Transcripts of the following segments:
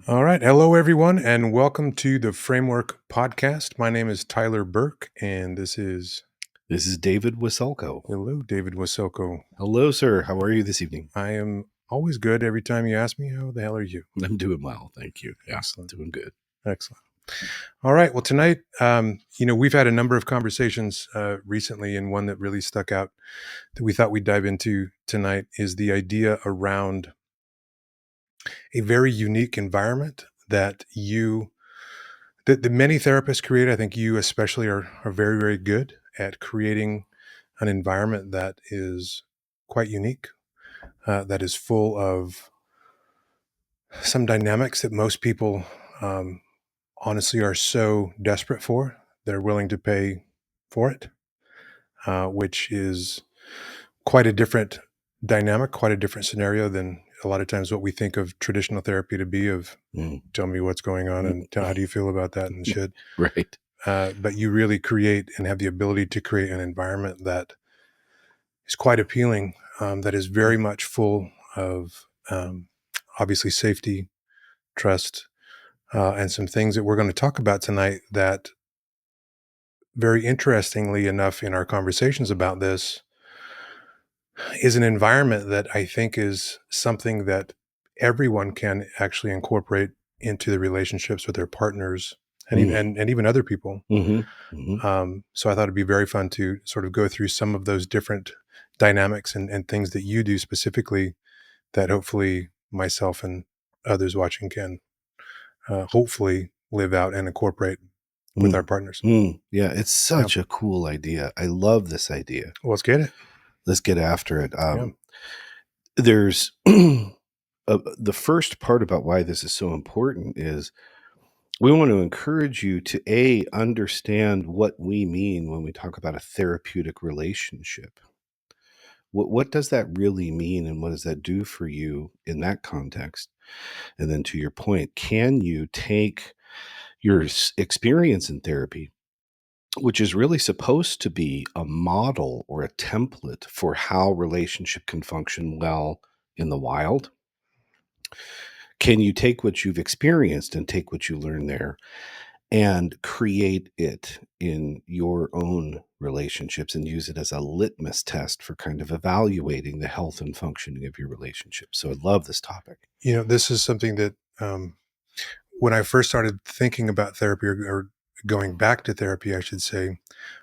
All right. Hello, everyone, and welcome to the Framework Podcast. My name is Tyler Burke, and this is David Waselkow. Hello, David Waselkow. Hello, sir. How are you this evening? I am always good every time you ask me, how the hell are you? I'm doing well, thank you. Yeah, Excellent. doing good. Excellent. All right. Well, tonight, we've had a number of conversations recently, and one that really stuck out that we thought we'd dive into tonight is the idea around a very unique environment that the many therapists create. I think you especially are very, very good at creating an environment that is quite unique, that is full of some dynamics that most people honestly are so desperate for. They're willing to pay for it, which is quite a different dynamic, quite a different scenario than a lot of times what we think of traditional therapy to be of tell me what's going on and how do you feel about that and shit. Right. But you really create and have the ability to create an environment that is quite appealing, that is very much full of obviously safety, trust, and some things that we're going to talk about tonight that, very interestingly enough, in our conversations about this, is an environment that I think is something that everyone can actually incorporate into the relationships with their partners and even other people. So I thought it'd be very fun to sort of go through some of those different dynamics and things that you do specifically that hopefully myself and others watching can hopefully live out and incorporate with our partners. Yeah, it's such a cool idea. I love this idea. Well, let's get it. Let's get after it. There's the first part about why this is so important is we want to encourage you to understand what we mean when we talk about a therapeutic relationship. What does that really mean, and what does that do for you in that context? And then to your point, can you take your experience in therapy, which is really supposed to be a model or a template for how relationship can function well in the wild? Can you take what you've experienced and take what you learned there and create it in your own relationships and use it as a litmus test for kind of evaluating the health and functioning of your relationship? So I love this topic. This is something that when I first started thinking about therapy or going back to therapy, I should say,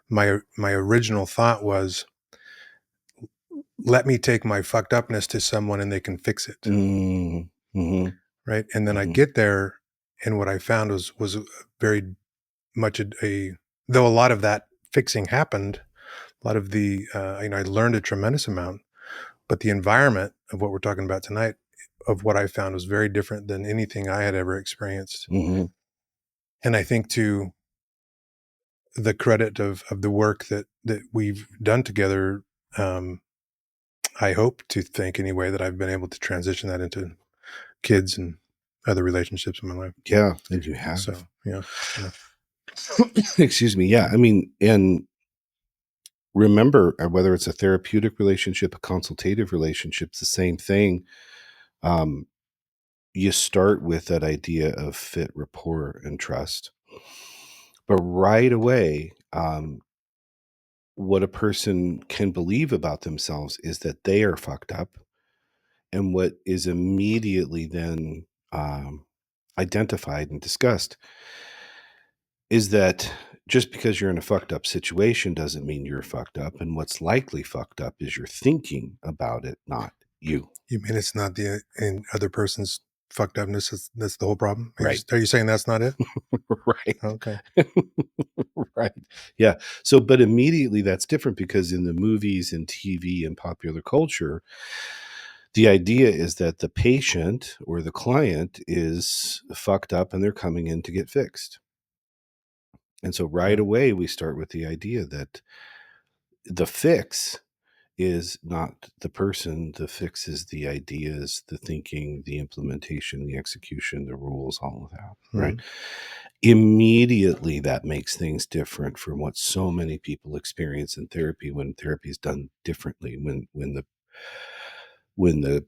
my original thought was, let me take my fucked upness to someone and they can fix it. Right. And then I get there, and what I found was very much though a lot of that fixing happened, a lot of the, I learned a tremendous amount, but the environment of what we're talking about tonight, of what I found, was very different than anything I had ever experienced. And I think, to the credit of the work that we've done together, I hope to think anyway that I've been able to transition that into kids and other relationships in my life. Yeah, and you have. So, yeah. Excuse me. Yeah, I mean, and remember, whether it's a therapeutic relationship, a consultative relationship, it's the same thing. You start with that idea of fit, rapport, and trust. But right away, what a person can believe about themselves is that they are fucked up. And what is immediately then identified and discussed is that just because you're in a fucked up situation doesn't mean you're fucked up. And what's likely fucked up is your thinking about it, not you. You mean it's not the other person's fucked upness? That's the whole problem? Right. Are you saying that's not it? Right. Okay. Right. Yeah. So, but immediately that's different, because in the movies and TV and popular culture, the idea is that the patient or the client is fucked up and they're coming in to get fixed. And so right away, we start with the idea that the fix is not the person. The fix is the ideas, the thinking, the implementation, the execution, the rules, all of that. Right. Immediately, that makes things different from what so many people experience in therapy when therapy is done differently. When the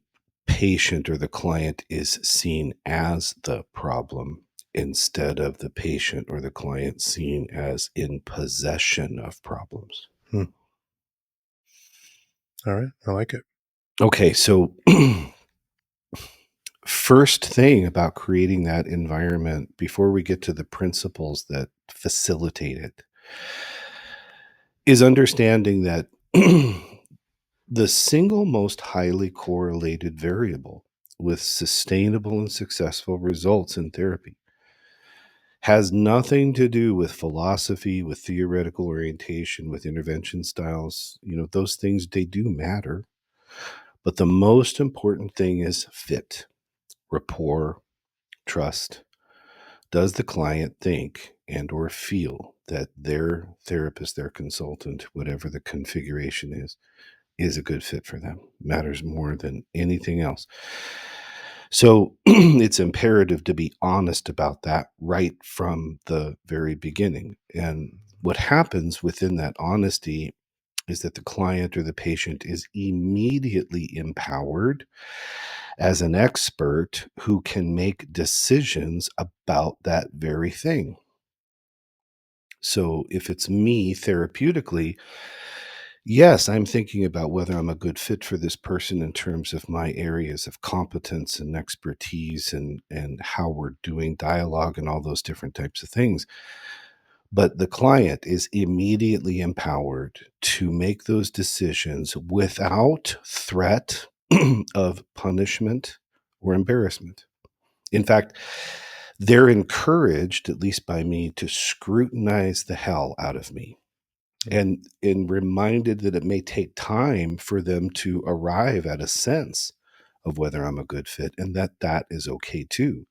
patient or the client is seen as the problem instead of the patient or the client seen as in possession of problems. Hmm. All right. I like it. Okay, so first thing about creating that environment before we get to the principles that facilitate it is understanding that the single most highly correlated variable with sustainable and successful results in therapy has nothing to do with philosophy, with theoretical orientation, with intervention styles. Those things, they do matter. But the most important thing is fit, rapport, trust. Does the client think and or feel that their therapist, their consultant, whatever the configuration is a good fit for them? Matters more than anything else. So it's imperative to be honest about that right from the very beginning. And what happens within that honesty is that the client or the patient is immediately empowered as an expert who can make decisions about that very thing. So if it's me therapeutically, yes, I'm thinking about whether I'm a good fit for this person in terms of my areas of competence and expertise and how we're doing dialogue and all those different types of things. But the client is immediately empowered to make those decisions without threat of punishment or embarrassment. In fact, they're encouraged, at least by me, to scrutinize the hell out of me and reminded that it may take time for them to arrive at a sense of whether I'm a good fit and that is okay too.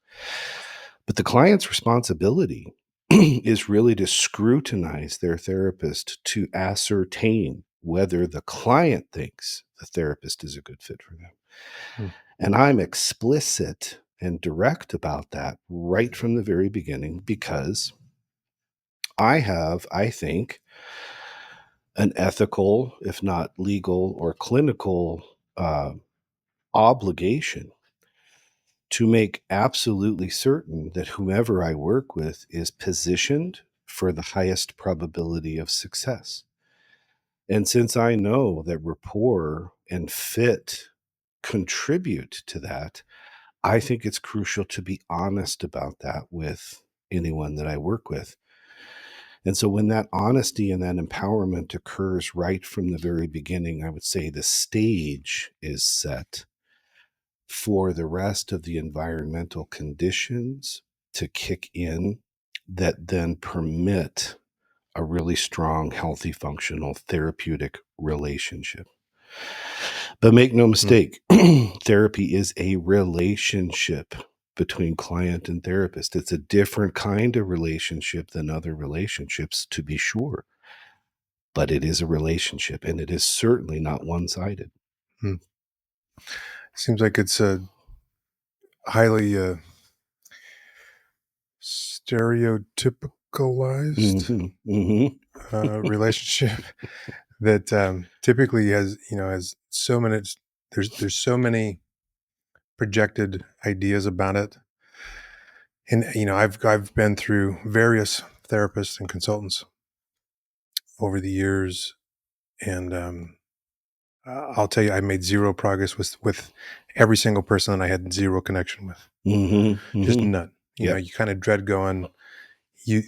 But the client's responsibility is really to scrutinize their therapist to ascertain whether the client thinks the therapist is a good fit for them. Hmm. And I'm explicit and direct about that right from the very beginning because I have, I think, an ethical, if not legal or clinical, obligation to make absolutely certain that whomever I work with is positioned for the highest probability of success. And since I know that rapport and fit contribute to that, I think it's crucial to be honest about that with anyone that I work with. And so when that honesty and that empowerment occurs right from the very beginning, I would say the stage is set for the rest of the environmental conditions to kick in that then permit a really strong, healthy, functional, therapeutic relationship. But make no Hmm. mistake, therapy is a relationship between client and therapist. It's a different kind of relationship than other relationships, to be sure. But it is a relationship, and it is certainly not one sided. Hmm. Seems like it's a highly stereotypicalized Mm-hmm, mm-hmm. relationship that typically has so many. There's so many projected ideas about it, and I've been through various therapists and consultants over the years, and I'll tell you, I made zero progress with every single person that I had zero connection with, Mm-hmm, just mm-hmm. none. Yep. You kind of dread going.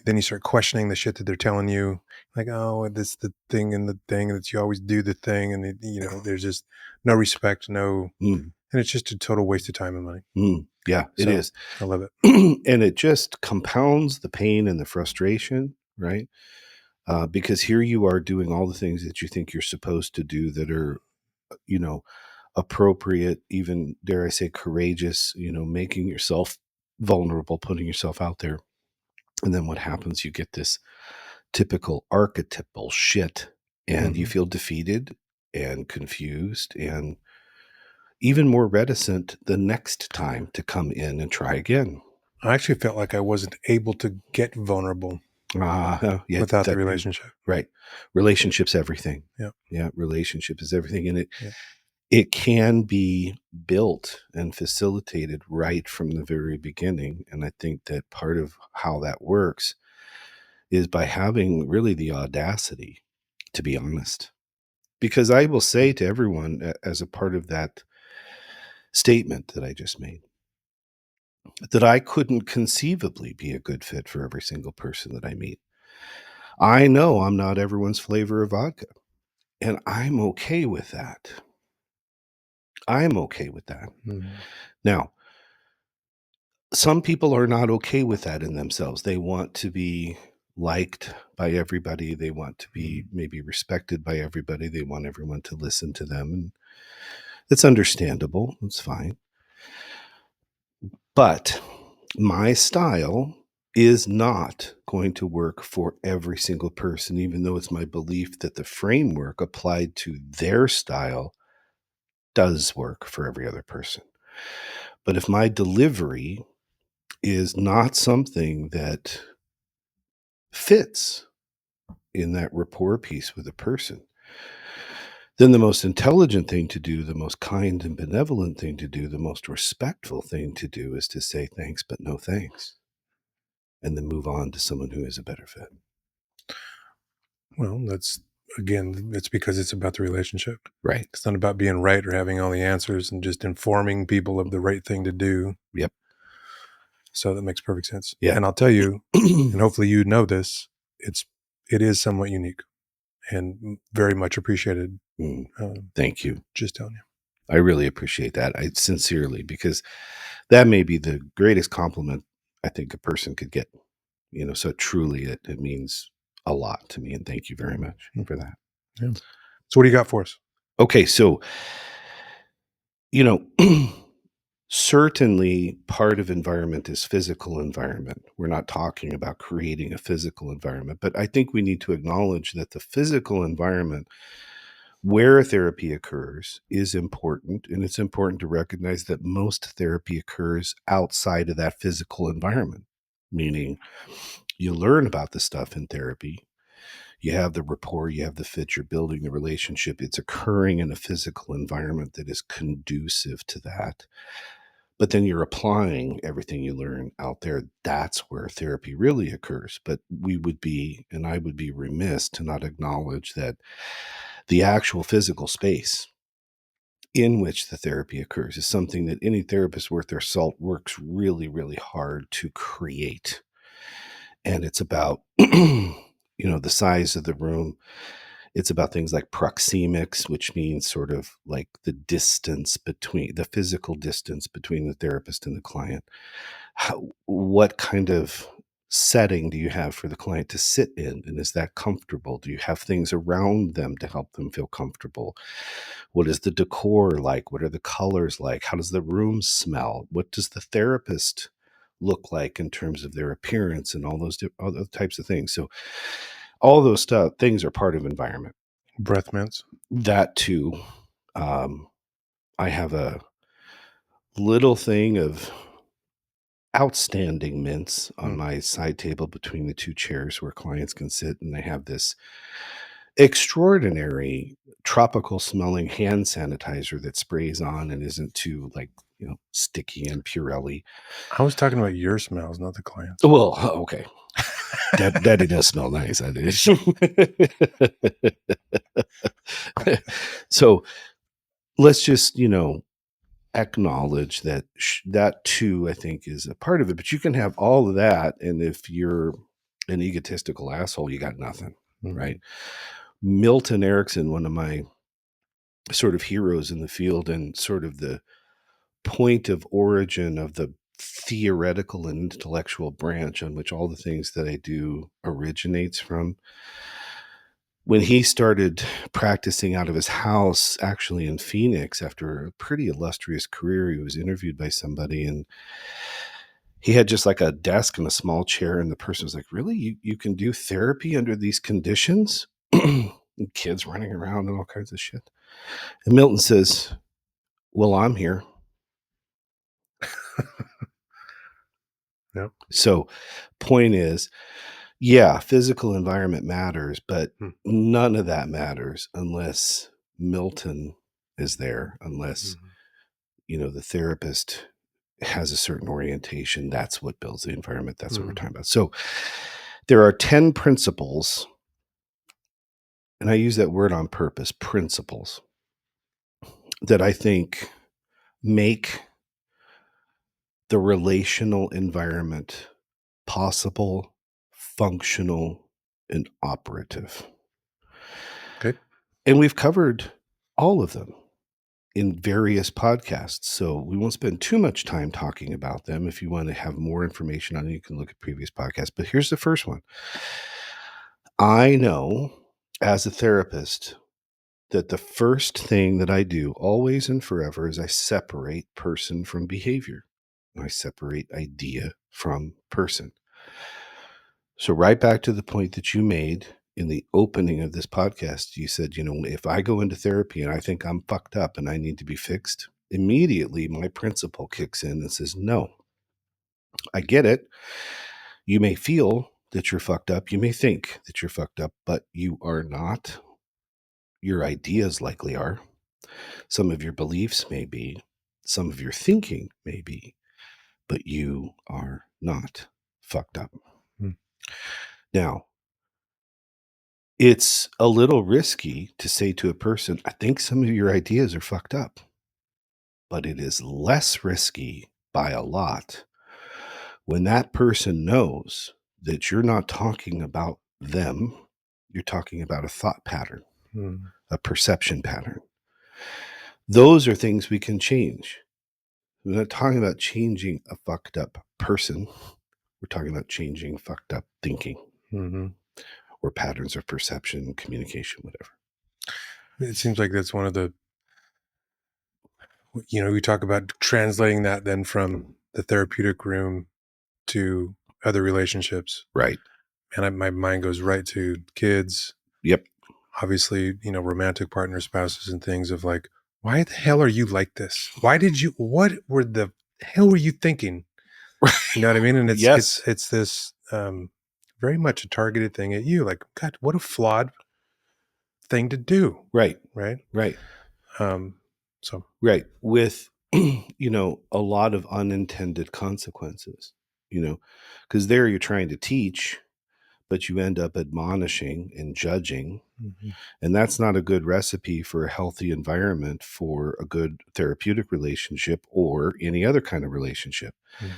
Then you start questioning the shit that they're telling you, like, oh, this the thing and the thing that you always do the thing, and there's just no respect, no, Mm, and it's just a total waste of time and money. yeah, it So is. I love it. And it just compounds the pain and the frustration, right? Because here you are doing all the things that you think you're supposed to do that are, you know, appropriate, even dare I say courageous, making yourself vulnerable, putting yourself out there. And then what happens? You get this typical archetypal shit and you Hmm. feel defeated and confused and even more reticent the next time to come in and try again. I actually felt like I wasn't able to get vulnerable Yeah, without the that relationship. right. Relationships everything. Yeah, Yeah, relationship is everything, and it yeah. it can be built and facilitated right from the very beginning. And I think that part of how that works is by having really the audacity to be honest. Because I will say to everyone, as a part of that statement that I just made, that I couldn't conceivably be a good fit for every single person that I meet. I know I'm not everyone's flavor of vodka, and I'm okay with that. I'm okay with that. Mhm. Now, some people are not okay with that in themselves. They want to be liked by everybody. They want to be maybe respected by everybody. They want everyone to listen to them. And it's understandable. It's fine. But my style is not going to work for every single person, even though it's my belief that the framework applied to their style does work for every other person. But if my delivery is not something that fits in that rapport piece with a person, then the most intelligent thing to do, the most kind and benevolent thing to do, the most respectful thing to do is to say thanks, but no thanks, and then move on to someone who is a better fit. Well, it's because it's about the relationship. Right. It's not about being right or having all the answers and just informing people of the right thing to do. Yep. So that makes perfect sense. Yeah. And I'll tell you, and hopefully you know this, it is somewhat unique and very much appreciated. Thank you. Just telling you. I really appreciate that. I sincerely, because that may be the greatest compliment I think a person could get. So truly it means a lot to me. And thank you very much for that. Yeah. So what do you got for us? Okay. So, you know, certainly part of environment is physical environment. We're not talking about creating a physical environment, but I think we need to acknowledge that the physical environment where therapy occurs is important. And it's important to recognize that most therapy occurs outside of that physical environment, meaning you learn about the stuff in therapy. You have the rapport, you have the fit, you're building the relationship. It's occurring in a physical environment that is conducive to that. But then you're applying everything you learn out there. That's where therapy really occurs. But I would be remiss to not acknowledge that the actual physical space in which the therapy occurs is something that any therapist worth their salt works really, really hard to create. And it's about, the size of the room. It's about things like proxemics, which means sort of like the physical distance between the therapist and the client. What kind of setting do you have for the client to sit in? And is that comfortable? Do you have things around them to help them feel comfortable? What is the decor like? What are the colors like? How does the room smell? What does the therapist look like in terms of their appearance and all those other types of things? So all those things are part of environment. Breath mints. That too. Um, I have a little thing of outstanding mints on my side table between the two chairs where clients can sit, and they have this extraordinary tropical smelling hand sanitizer that sprays on and isn't too sticky and Purelli. I was talking about your smells, not the clients. Well, okay. Daddy does smell nice. I do. So let's just, acknowledge that that too, I think, is a part of it. But you can have all of that, and if you're an egotistical asshole, you got nothing, right? Milton Erickson, one of my sort of heroes in the field and sort of the point of origin of the theoretical and intellectual branch on which all the things that I do originates from. When he started practicing out of his house, actually in Phoenix, after a pretty illustrious career, he was interviewed by somebody, and he had just like a desk and a small chair, and the person was like, really, you can do therapy under these conditions? And kids running around and all kinds of shit. And Milton says, well, I'm here. Yep. So point is, yeah, physical environment matters, but none of that matters unless Milton is there unless, Mhm. the therapist has a certain orientation. That's what builds the environment. That's what we're Mhm. talking about. So there are 10 principles, and I use that word on purpose, principles, that I think make the relational environment possible, functional, and operative. Okay. And we've covered all of them in various podcasts. So we won't spend too much time talking about them. If you want to have more information on it, you can look at previous podcasts. But here's the first one. I know as a therapist that the first thing that I do always and forever is I separate person from behavior. I separate idea from person. So, right back to the point that you made in the opening of this podcast, you said, if I go into therapy and I think I'm fucked up and I need to be fixed, immediately my principle kicks in and says, no, I get it. You may feel that you're fucked up. You may think that you're fucked up, but you are not. Your ideas likely are. Some of your beliefs may be. Some of your thinking may be, but you are not fucked up. Mm. Now, it's a little risky to say to a person, I think some of your ideas are fucked up, but it is less risky by a lot when that person knows that you're not talking about them, you're talking about a thought pattern, Mhm. a perception pattern. Those are things we can change. We're not talking about changing a fucked up person. We're talking about changing fucked up thinking Mhm. or patterns of perception, communication, whatever. It seems like that's one of the, we talk about translating that then from the therapeutic room to other relationships. Right. And my mind goes right to kids, Yep. obviously, romantic partners, spouses, and things of like, why the hell are you like this? What were the hell were you thinking? You know what I mean? And Yes. it's this very much a targeted thing at you. Like, God, what a flawed thing to do. Right. Right. Right. Um, so, Right. With, a lot of unintended consequences, because there you're trying to teach, but you end up admonishing and judging. mhm, And that's not a good recipe for a healthy environment for a good therapeutic relationship or any other kind of relationship. mhm,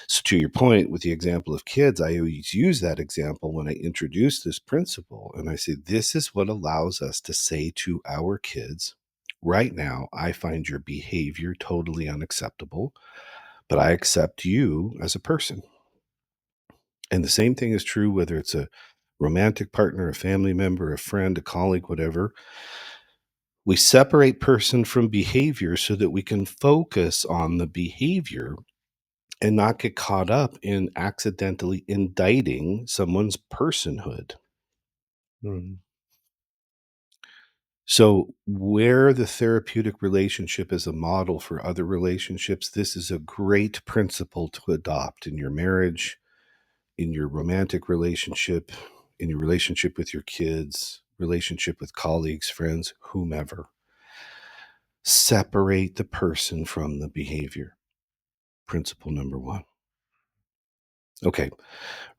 So, to your point with the example of kids, I always use that example when I introduce this principle. And I say, this is what allows us to say to our kids, right now, I find your behavior totally unacceptable, but I accept you as a person. And the same thing is true whether it's a romantic partner, a family member, a friend, a colleague, whatever. We separate person from behavior so that we can focus on the behavior and not get caught up in accidentally indicting someone's personhood. mhm, So, where the therapeutic relationship is a model for other relationships, this is a great principle to adopt in your marriage, in your romantic relationship, in your relationship with your kids, relationship with colleagues, friends, whomever. Separate the person from the behavior. Principle number one. Okay,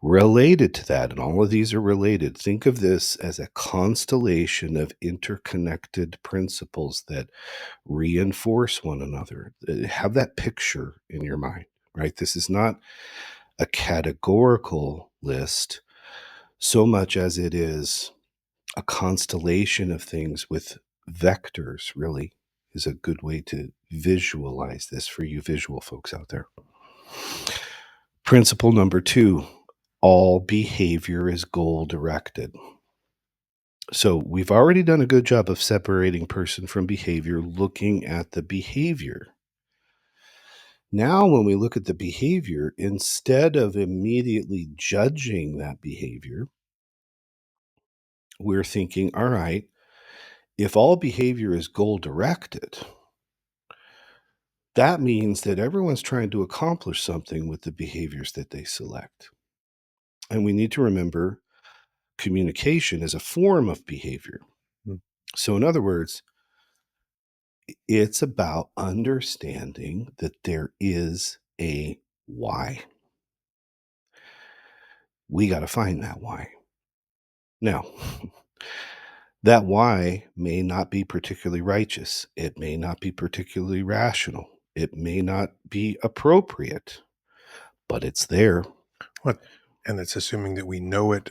related to that, and all of these are related, think of this as a constellation of interconnected principles that reinforce one another. Have that picture in your mind, right? This is not a categorical list so much as it is a constellation of things with vectors, really, is a good way to visualize this for you visual folks out there. Principle number two, all behavior is goal directed. So we've already done a good job of separating person from behavior, looking at the behavior. Now, when we look at the behavior, instead of immediately judging that behavior, we're thinking, all right, if all behavior is goal directed, that means that everyone's trying to accomplish something with the behaviors that they select. And we need to remember communication is a form of behavior. mm, So, in other words, It's about understanding that there is a why. We got to find that why. Now, that why may not be particularly righteous. It may not be particularly rational. It may not be appropriate, but it's there. What? And it's assuming that we know it.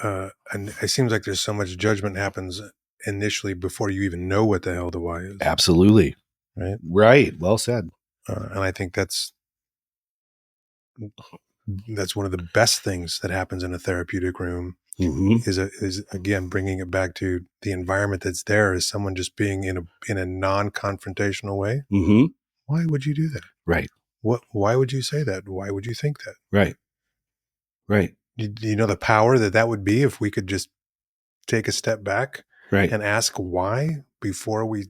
And it seems like there's so much judgment happens initially before you even know what the hell the why is, Absolutely. right? Right. Well said. And I think that's one of the best things that happens in a therapeutic room Mm-hmm. is again bringing it back to the environment that's there, is someone just being in a non-confrontational way. Mm-hmm. Why would you do that? Right. Why would you say that? Why would you think that? Right. Right. Do you know the power that would be if we could just take a step back Right. and ask why before we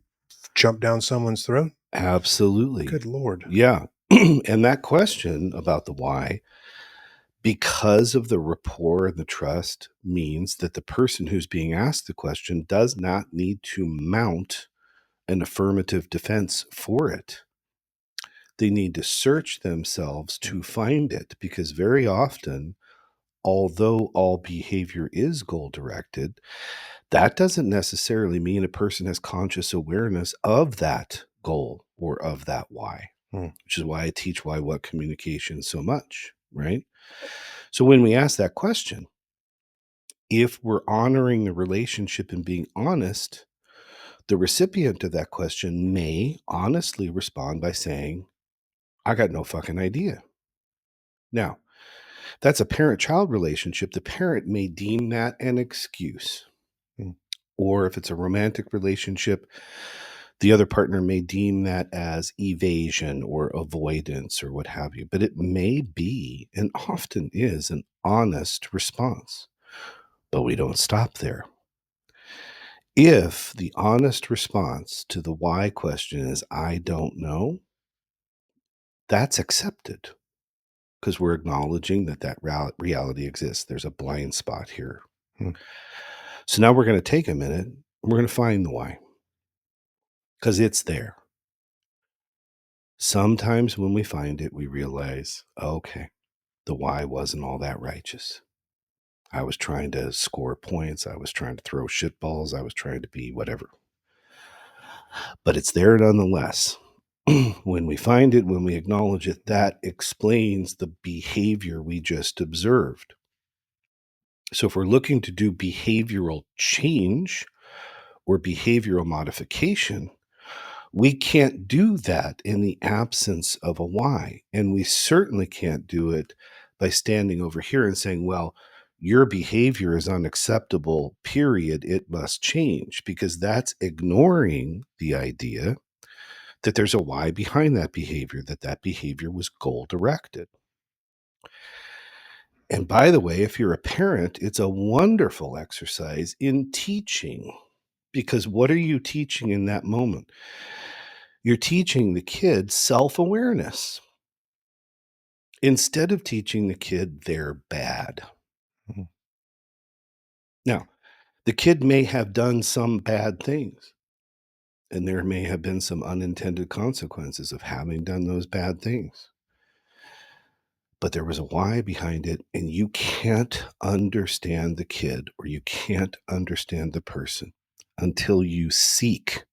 jump down someone's throat? Absolutely. Good Lord. Yeah. And that question about the why, because of the rapport and the trust, means that the person who's being asked the question does not need to mount an affirmative defense for it. They need to search themselves to find it, because very often, although all behavior is goal directed, that doesn't necessarily mean a person has conscious awareness of that goal or of that why, Hmm. which is why I teach why what communication so much, right? So when we ask that question, if we're honoring the relationship and being honest, the recipient of that question may honestly respond by saying, I got no fucking idea. Now, that's a parent child relationship. The parent may deem that an excuse. Hmm. Or if it's a romantic relationship, the other partner may deem that as evasion or avoidance or what have you. But it may be, and often is, an honest response. But we don't stop there. If the honest response to the why question is, I don't know, that's accepted, because we're acknowledging that reality exists. There's a blind spot here. Hmm. So now we're going to take a minute and we're going to find the why, because it's there. Sometimes when we find it, we realize, okay, the why wasn't all that righteous. I was trying to score points. I was trying to throw shitballs. I was trying to be whatever. But it's there nonetheless. When we find it, when we acknowledge it, that explains the behavior we just observed. So if we're looking to do behavioral change or behavioral modification, we can't do that in the absence of a why. And we certainly can't do it by standing over here and saying, well, your behavior is unacceptable, period. It must change, because that's ignoring the idea that there's a why behind that behavior, that behavior was goal directed. And by the way, if you're a parent, it's a wonderful exercise in teaching, because what are you teaching in that moment? You're teaching the kid self-awareness instead of teaching the kid they're bad. Hmm. Now, the kid may have done some bad things, and there may have been some unintended consequences of having done those bad things. But there was a why behind it, and you can't understand the kid or you can't understand the person until you seek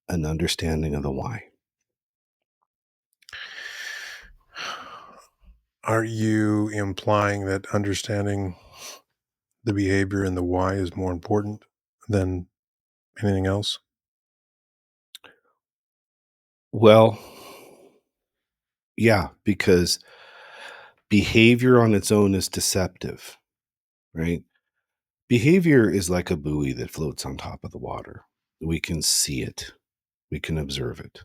an understanding of the why. Are you implying that understanding the behavior and the why is more important than anything else? Well, yeah, because behavior on its own is deceptive, right? Behavior is like a buoy that floats on top of the water. We can see it, we can observe it.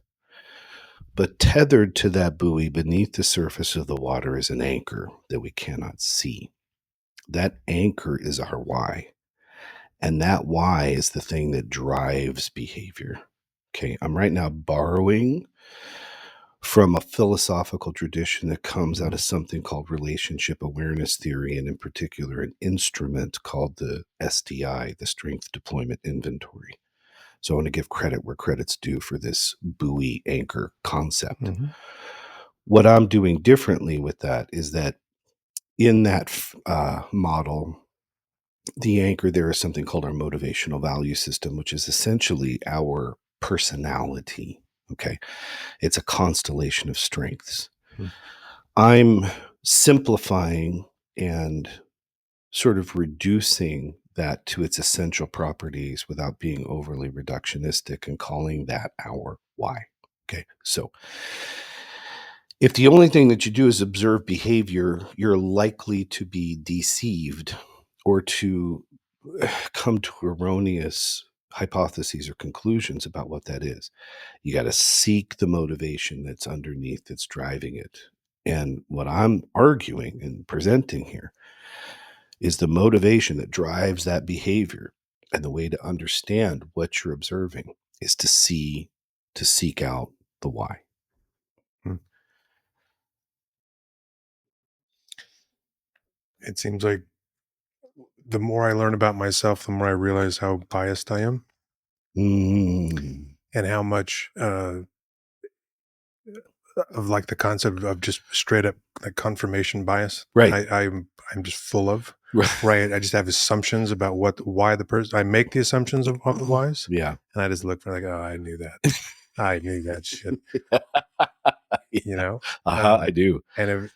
But tethered to that buoy beneath the surface of the water is an anchor that we cannot see. That anchor is our why. And that why is the thing that drives behavior. Okay, I'm right now borrowing from a philosophical tradition that comes out of something called relationship awareness theory, and in particular, an instrument called the SDI, the Strength Deployment Inventory. So I want to give credit where credit's due for this buoy anchor concept. Mhm. What I'm doing differently with that is that in that model, the anchor there is something called our motivational value system, which is essentially our personality. Okay. It's a constellation of strengths. Mm. I'm simplifying and sort of reducing that to its essential properties without being overly reductionistic and calling that our why. Okay. So if the only thing that you do is observe behavior, you're likely to be deceived or to come to erroneous hypotheses or conclusions about what that is. You got to seek the motivation that's underneath, that's driving it. And what I'm arguing and presenting here is the motivation that drives that behavior. And the way to understand what you're observing is to seek out the why. Mm. It seems like the more I learn about myself, the more I realize how biased I am Mm, and how much of like the concept of just straight up like confirmation bias right. I'm just full of. Right. I just have assumptions about why the person I make the assumptions of the whys, Yeah. and I just look for like, oh, I knew that. I knew that shit, you Yeah. know? I do. And if,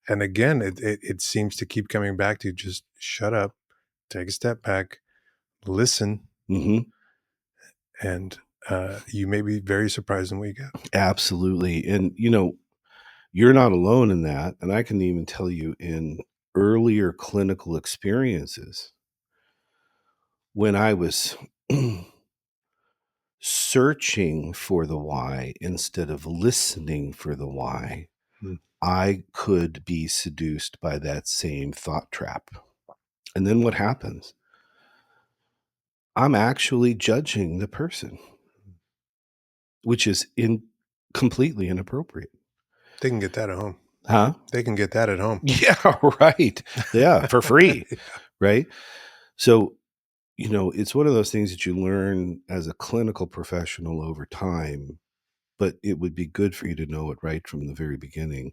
and again, it seems to keep coming back to just shut up, take a step back, listen, Hmm. and you may be very surprised in what you get. Absolutely. And, you're not alone in that. And I can even tell you in earlier clinical experiences, when I was searching for the why instead of listening for the why, Mm. I could be seduced by that same thought trap. And then what happens? I'm actually judging the person, which is completely inappropriate. They can get that at home. Huh? They can get that at home. Yeah, right. Yeah, for free, right? So, it's one of those things that you learn as a clinical professional over time, but it would be good for you to know it right from the very beginning.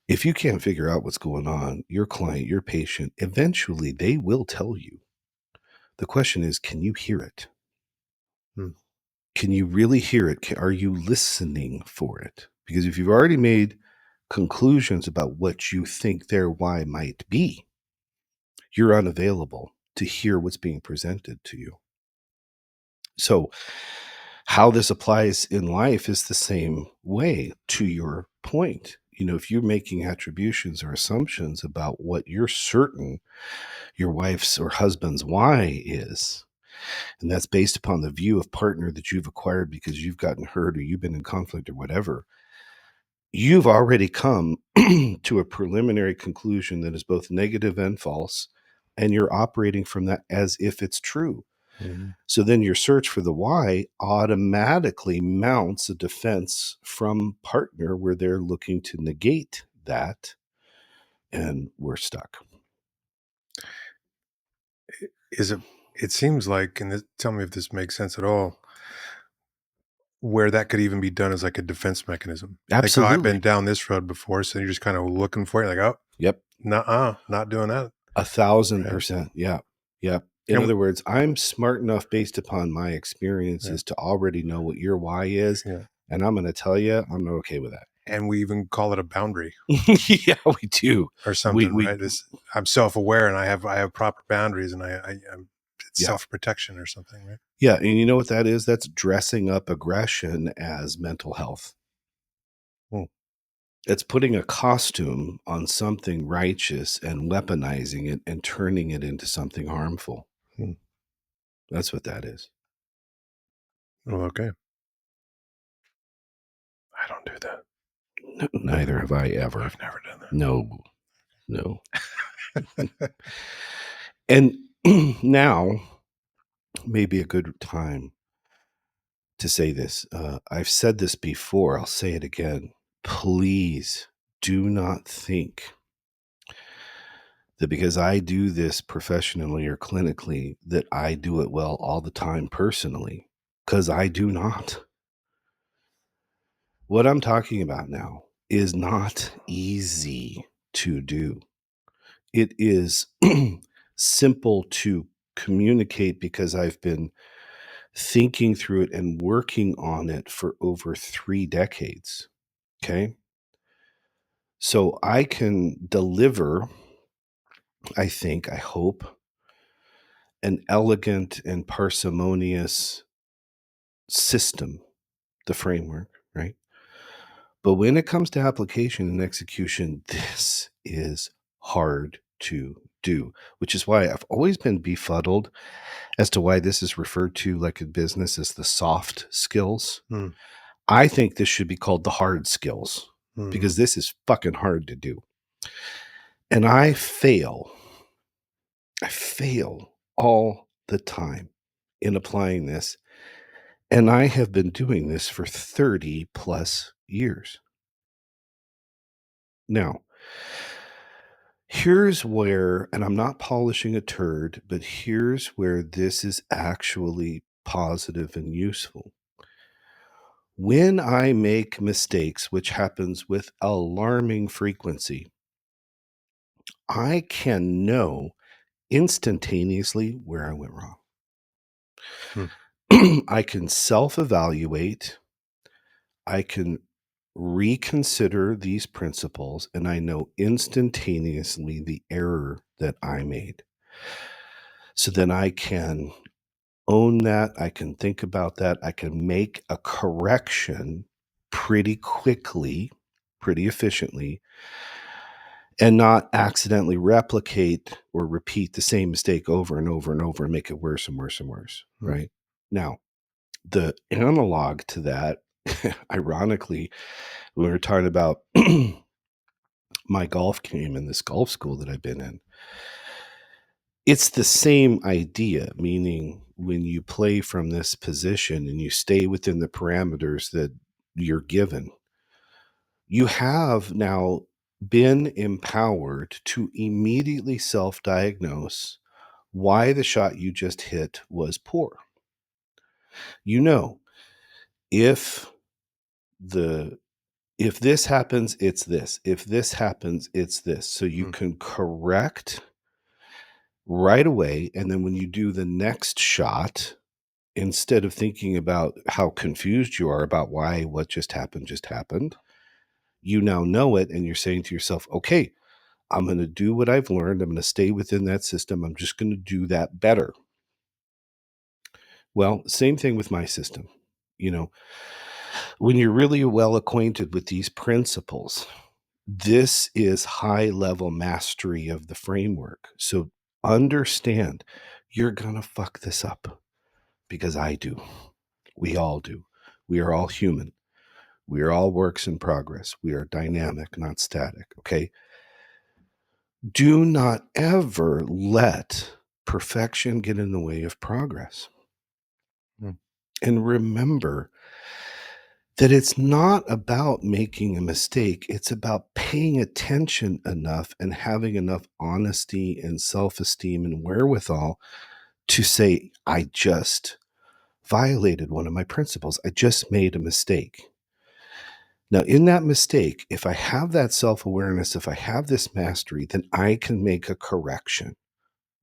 If you can't figure out what's going on, your client, your patient, eventually they will tell you. The question is, can you hear it? Mm. Can you really hear it? Are you listening for it? Because if you've already made conclusions about what you think their why might be, you're unavailable to hear what's being presented to you. So, how this applies in life is the same way to your point. If you're making attributions or assumptions about what you're certain your wife's or husband's why is, and that's based upon the view of partner that you've acquired because you've gotten hurt or you've been in conflict or whatever, you've already come to a preliminary conclusion that is both negative and false, and you're operating from that as if it's true. Mhm. So then your search for the why automatically mounts a defense from partner where they're looking to negate that, and we're stuck. Is it? It seems like, and tell me if this makes sense at all, where that could even be done as like a defense mechanism. Like, oh, I've been Absolutely. down this road before, so you're just kind of looking for it. Like, oh, Yep. nah, not doing that. Right? 1,000%. Yeah. Yep. In And other words, I'm smart enough based upon my yeah, experiences to already know what your why is. yeah, And I'm going to tell you, I'm not okay with that. and we even call it a boundary Yeah, we do. or We, something, we, right? This I'm self aware and I have proper boundaries, and I'm it's yeah. self protection or something, right? Yeah. And you know what that is? That's dressing up aggression as mental health. Hmm. It's putting a costume on something righteous and weaponizing it and turning it into something harmful. Hmm. That's what that is. Well, okay. I don't do that. Neither have I ever. I've never done No, no. that. And now may be a good time to say this. I've said this before. I'll say it again. Please do not think that because I do this professionally or clinically, that I do it well all the time personally, because I do not. What I'm talking about now is not easy to do. It is simple to communicate because I've been thinking through it and working on it for over 3 decades. Okay. So I can deliver, I think, I hope, an elegant and parsimonious system, the framework, right? But when it comes to application and execution, this is hard to do, which is why I've always been befuddled as to why this is referred to, like in business, as the soft skills. Mm. I think this should be called the hard skills Mhm. because this is fucking hard to do. And I fail all the time in applying this. And I have been doing this for 30 plus years. Now, here's where, and I'm not polishing a turd, but here's where this is actually positive and useful. When I make mistakes, which happens with alarming frequency, I can know instantaneously where I went wrong. Mm. I can self evaluate, I can reconsider these principles, and I know instantaneously the error that I made. So then I can own that. I can think about that. I can make a correction pretty quickly, pretty efficiently, and not accidentally replicate or repeat the same mistake over and over and over and make it worse and worse and worse. Mm. Right. Now, the analog to that, ironically, when we were talking about my golf game in this golf school that I've been in, it's the same idea, meaning when you play from this position and you stay within the parameters that you're given, you have now been empowered to immediately self diagnose why the shot you just hit was poor. You know, if the if this happens, it's this. If this happens, it's this. So you Mm. can correct right away. And then when you do the next shot, instead of thinking about how confused you are about why what just happened, you now know it. And you're saying to yourself, okay, I'm going to do what I've learned. I'm going to stay within that system. I'm just going to do that better. Well, same thing with my system. You know, when you're really well acquainted with these principles, this is high level mastery of the framework. So understand you're going to fuck this up because I do. We all do. We are all human. We are all works in progress. We are dynamic, not static. Okay. Do not ever let perfection get in the way of progress. Mm. And remember that it's not about making a mistake. It's about paying attention enough and having enough honesty and self esteem and wherewithal to say, I just violated one of my principles. I just made a mistake. Now, in that mistake, if I have that self awareness, if I have this mastery, then I can make a correction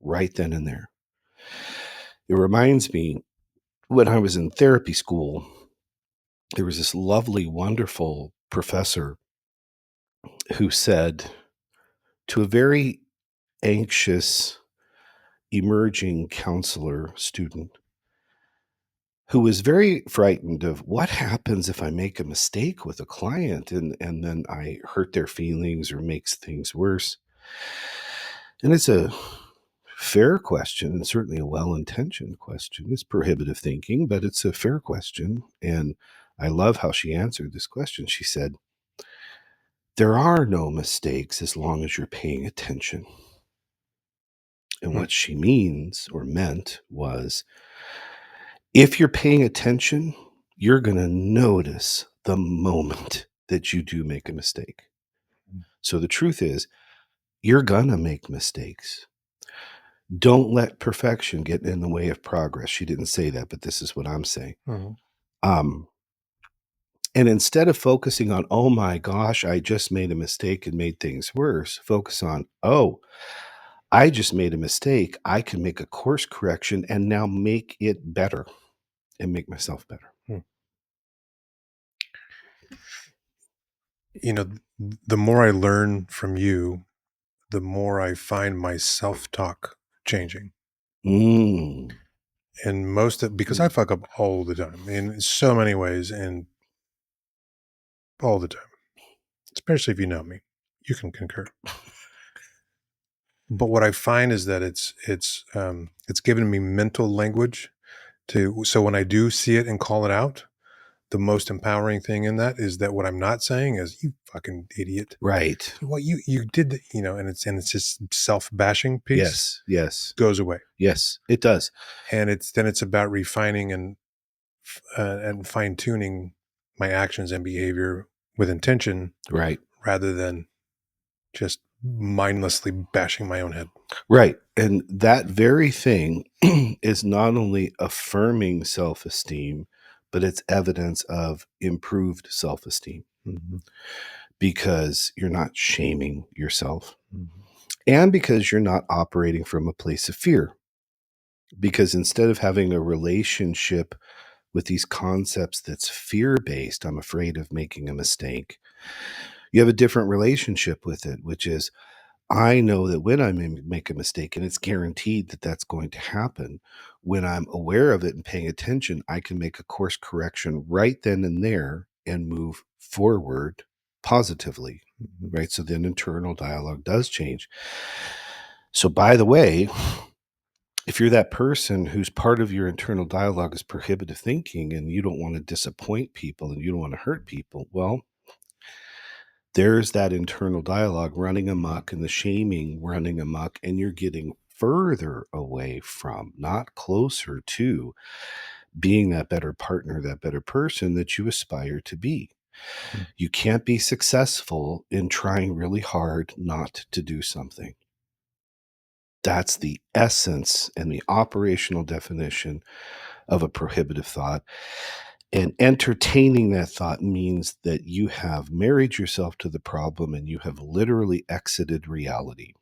right then and there. It reminds me when I was in therapy school, there was this lovely, wonderful professor who said to a very anxious, emerging counselor student who was very frightened of what happens if I make a mistake with a client and then I hurt their feelings or makes things worse. And it's a fair question and certainly a well-intentioned question. It's prohibitive thinking, but it's a fair question. And I love how she answered this question. She said, there are no mistakes as long as you're paying attention. And Mm. what she means or meant was, if you're paying attention, you're going to notice the moment that you do make a mistake. So the truth is, You're gonna make mistakes. Don't let perfection get in the way of progress. She didn't say that, but this is what I'm saying. Mhm. Um, and instead of focusing on, oh my gosh, I just made a mistake and made things worse, focus on, oh, I just made a mistake. I can make a course correction and now make it better and make myself better. Hmm. You know, the more I learn from you, the more I find my self-talk changing. Mm. And most of because I fuck up all the time in so many ways and all the time, especially if you know me. You can concur. But what I find is that it's given me mental language to so when I do see it and call it out, the most empowering thing in that is that what I'm not saying is you fucking idiot. Right. What you did, and it's just self-bashing piece Yes. Yes. goes away. Yes. It does. And it's about refining and fine-tuning my actions and behavior with intention Right. rather than just mindlessly bashing my own head. Right. And that very thing is not only affirming self esteem, but it's evidence of improved self esteem Mhm. because you're not shaming yourself Mhm. and because you're not operating from a place of fear. Because instead of having a relationship with these concepts that's fear based, I'm afraid of making a mistake, you have a different relationship with it, which is, I know that when I make a mistake, and it's guaranteed that that's going to happen, when I'm aware of it and paying attention, I can make a course correction right then and there and move forward positively, Mhm. right? So then internal dialogue does change. So, by the way, if you're that person whose part of your internal dialogue is prohibitive thinking and you don't want to disappoint people and you don't want to hurt people, well, there's that internal dialogue running amok and the shaming running amok, and you're getting further away from, not closer to, being that better partner, that better person that you aspire to be. Mhm. You can't be successful in trying really hard not to do something. That's the essence and the operational definition of a prohibitive thought. And entertaining that thought means that you have married yourself to the problem and you have literally exited reality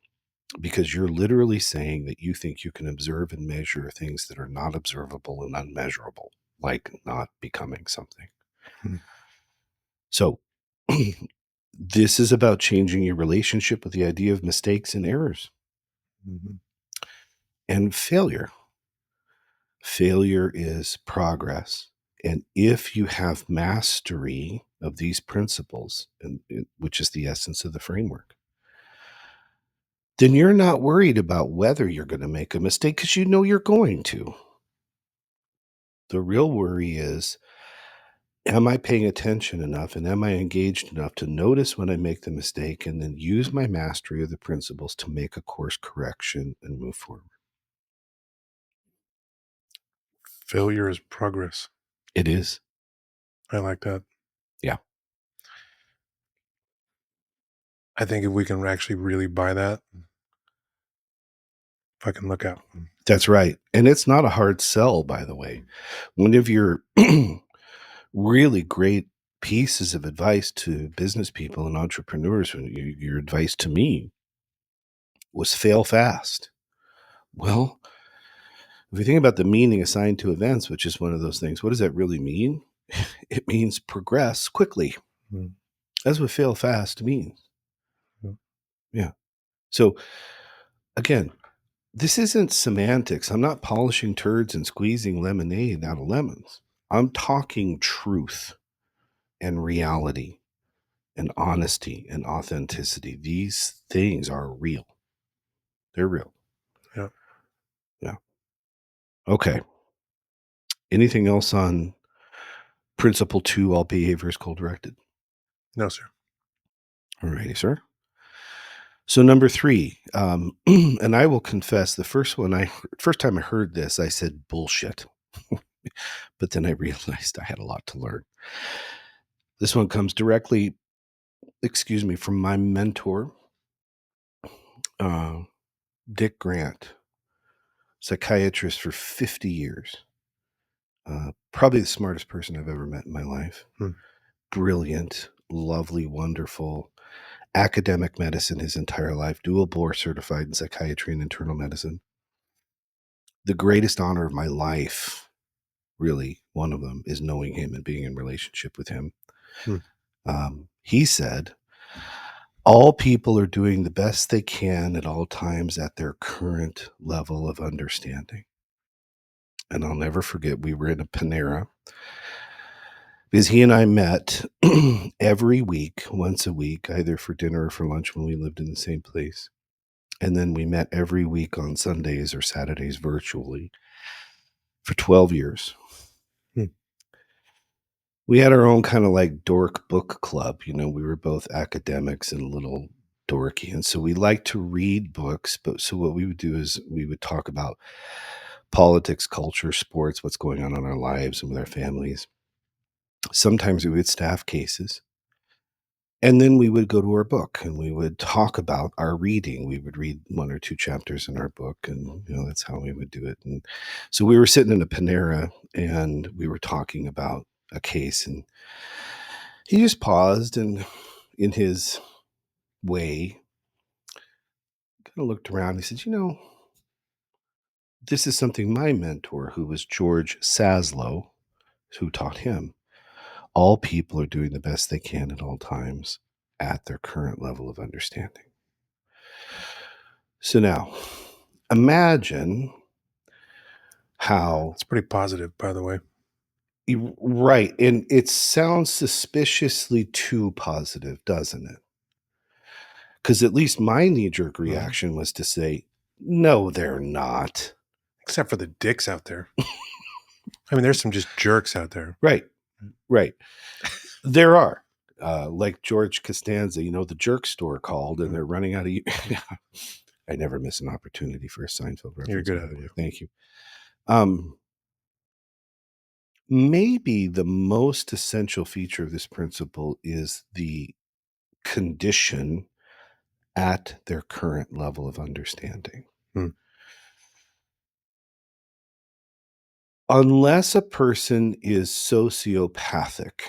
because you're literally saying that you think you can observe and measure things that are not observable and unmeasurable, like not becoming something. Mhm. So, this is about changing your relationship with the idea of mistakes and errors Mhm. and failure. Failure is progress. And if you have mastery of these principles, which is the essence of the framework, then you're not worried about whether you're going to make a mistake because you know you're going to. The real worry is, am I paying attention enough and am I engaged enough to notice when I make the mistake and then use my mastery of the principles to make a course correction and move forward? Failure is progress. It is. I like that. Yeah, I think if we can actually really buy that, fucking look out. that's right. And it's not a hard sell, by the way. One of your really great pieces of advice to business people and entrepreneurs, your advice to me was fail fast. Well, if you think about the meaning assigned to events, which is one of those things, what does that really mean? It means progress quickly. Mhm. That's what fail fast means. Yeah. Yeah. So again, this isn't semantics. I'm not polishing turds and squeezing lemonade out of lemons. I'm talking truth and reality and honesty and authenticity. These things are real. They're real. Yeah. Yeah. Okay. Anything else on principle two, all behavior is goal directed? No, sir. All righty, sir. So number three, and I will confess, the first time I heard this, I said bullshit, but then I realized I had a lot to learn. This one comes directly, excuse me, from my mentor, Uh, Dick Grant, psychiatrist for 50 years. Probably the smartest person I've ever met in my life. Hmm. Brilliant, lovely, wonderful. Academic medicine his entire life, dual board certified in psychiatry and internal medicine. The greatest honor of my life, really, one of them, is knowing him and being in relationship with him. Hmm. He said, all people are doing the best they can at all times at their current level of understanding. And I'll never forget, we were in a Panera because he and I met every week, once a week, either for dinner or for lunch when we lived in the same place. And then we met every week on Sundays or Saturdays virtually for 12 years. Hmm. We had our own kind of like dork book club. You know, we were both academics and a little dorky. And so we liked to read books. But so what we would do is we would talk about politics, culture, sports, what's going on in our lives and with our families. Sometimes we would staff cases. And then we would go to our book and we would talk about our reading. We would read one or two chapters in our book, and that's how we would do it. And so we were sitting in a Panera and we were talking about a case, and he just paused and in his way kind of looked around. He said, this is something my mentor, who was George Saslow, who taught him. All people are doing the best they can at all times at their current level of understanding. So now, imagine how. It's pretty positive, by the way. Right. And it sounds suspiciously too positive, doesn't it? Because at least my knee-jerk Mhm. reaction was to say, no, they're not. Except for the dicks out there. I mean, there's some just jerks out there. Right. Right. There are. Like George Costanza, the jerk store called and they're running out of. I never miss an opportunity for a Seinfeld reference. You're good By at the it. way. Thank you. Maybe the most essential feature of this principle is the condition at their current level of understanding. Hmm. Unless a person is sociopathic,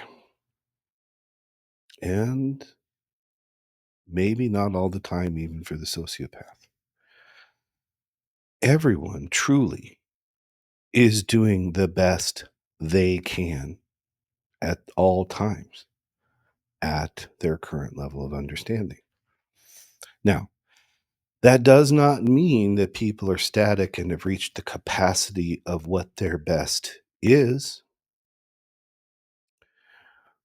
and maybe not all the time, even for the sociopath, everyone truly is doing the best they can at all times at their current level of understanding. Now, that does not mean that people are static and have reached the capacity of what their best is.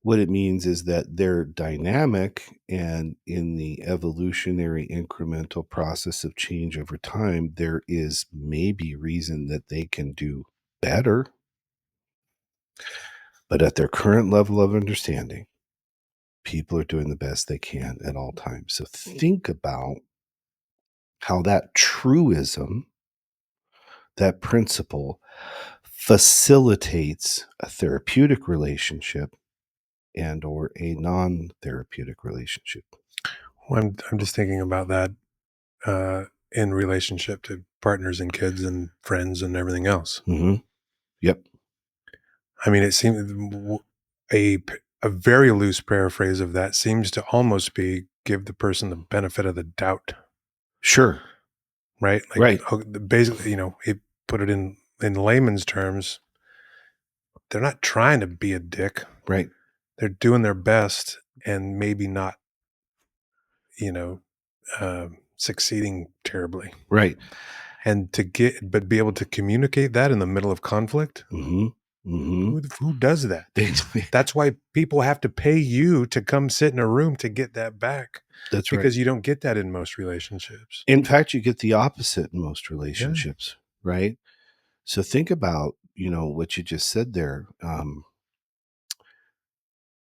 What it means is that they're dynamic, and in the evolutionary incremental process of change over time, there is maybe reason that they can do better. But at their current level of understanding, people are doing the best they can at all times. So think about how that truism, that principle, facilitates a therapeutic relationship and or a non-therapeutic relationship. Well, I'm just thinking about that in relationship to partners and kids and friends and everything else. Mm-hmm. Yep. I mean, it seems a very loose paraphrase of that seems to almost be give the person the benefit of the doubt, Sure. right? Like, Right. basically, it put it in layman's terms. They're not trying to be a dick. Right. They're doing their best and maybe not, you know, succeeding terribly. Right. And but be able to communicate that in the middle of conflict. Mm-hmm. Mm-hmm. Who does that? That's why people have to pay you to come sit in a room to get that back. That's right. Because you don't get that in most relationships. In fact, you get the opposite in most Yeah. relationships, right? So think about, what you just said there.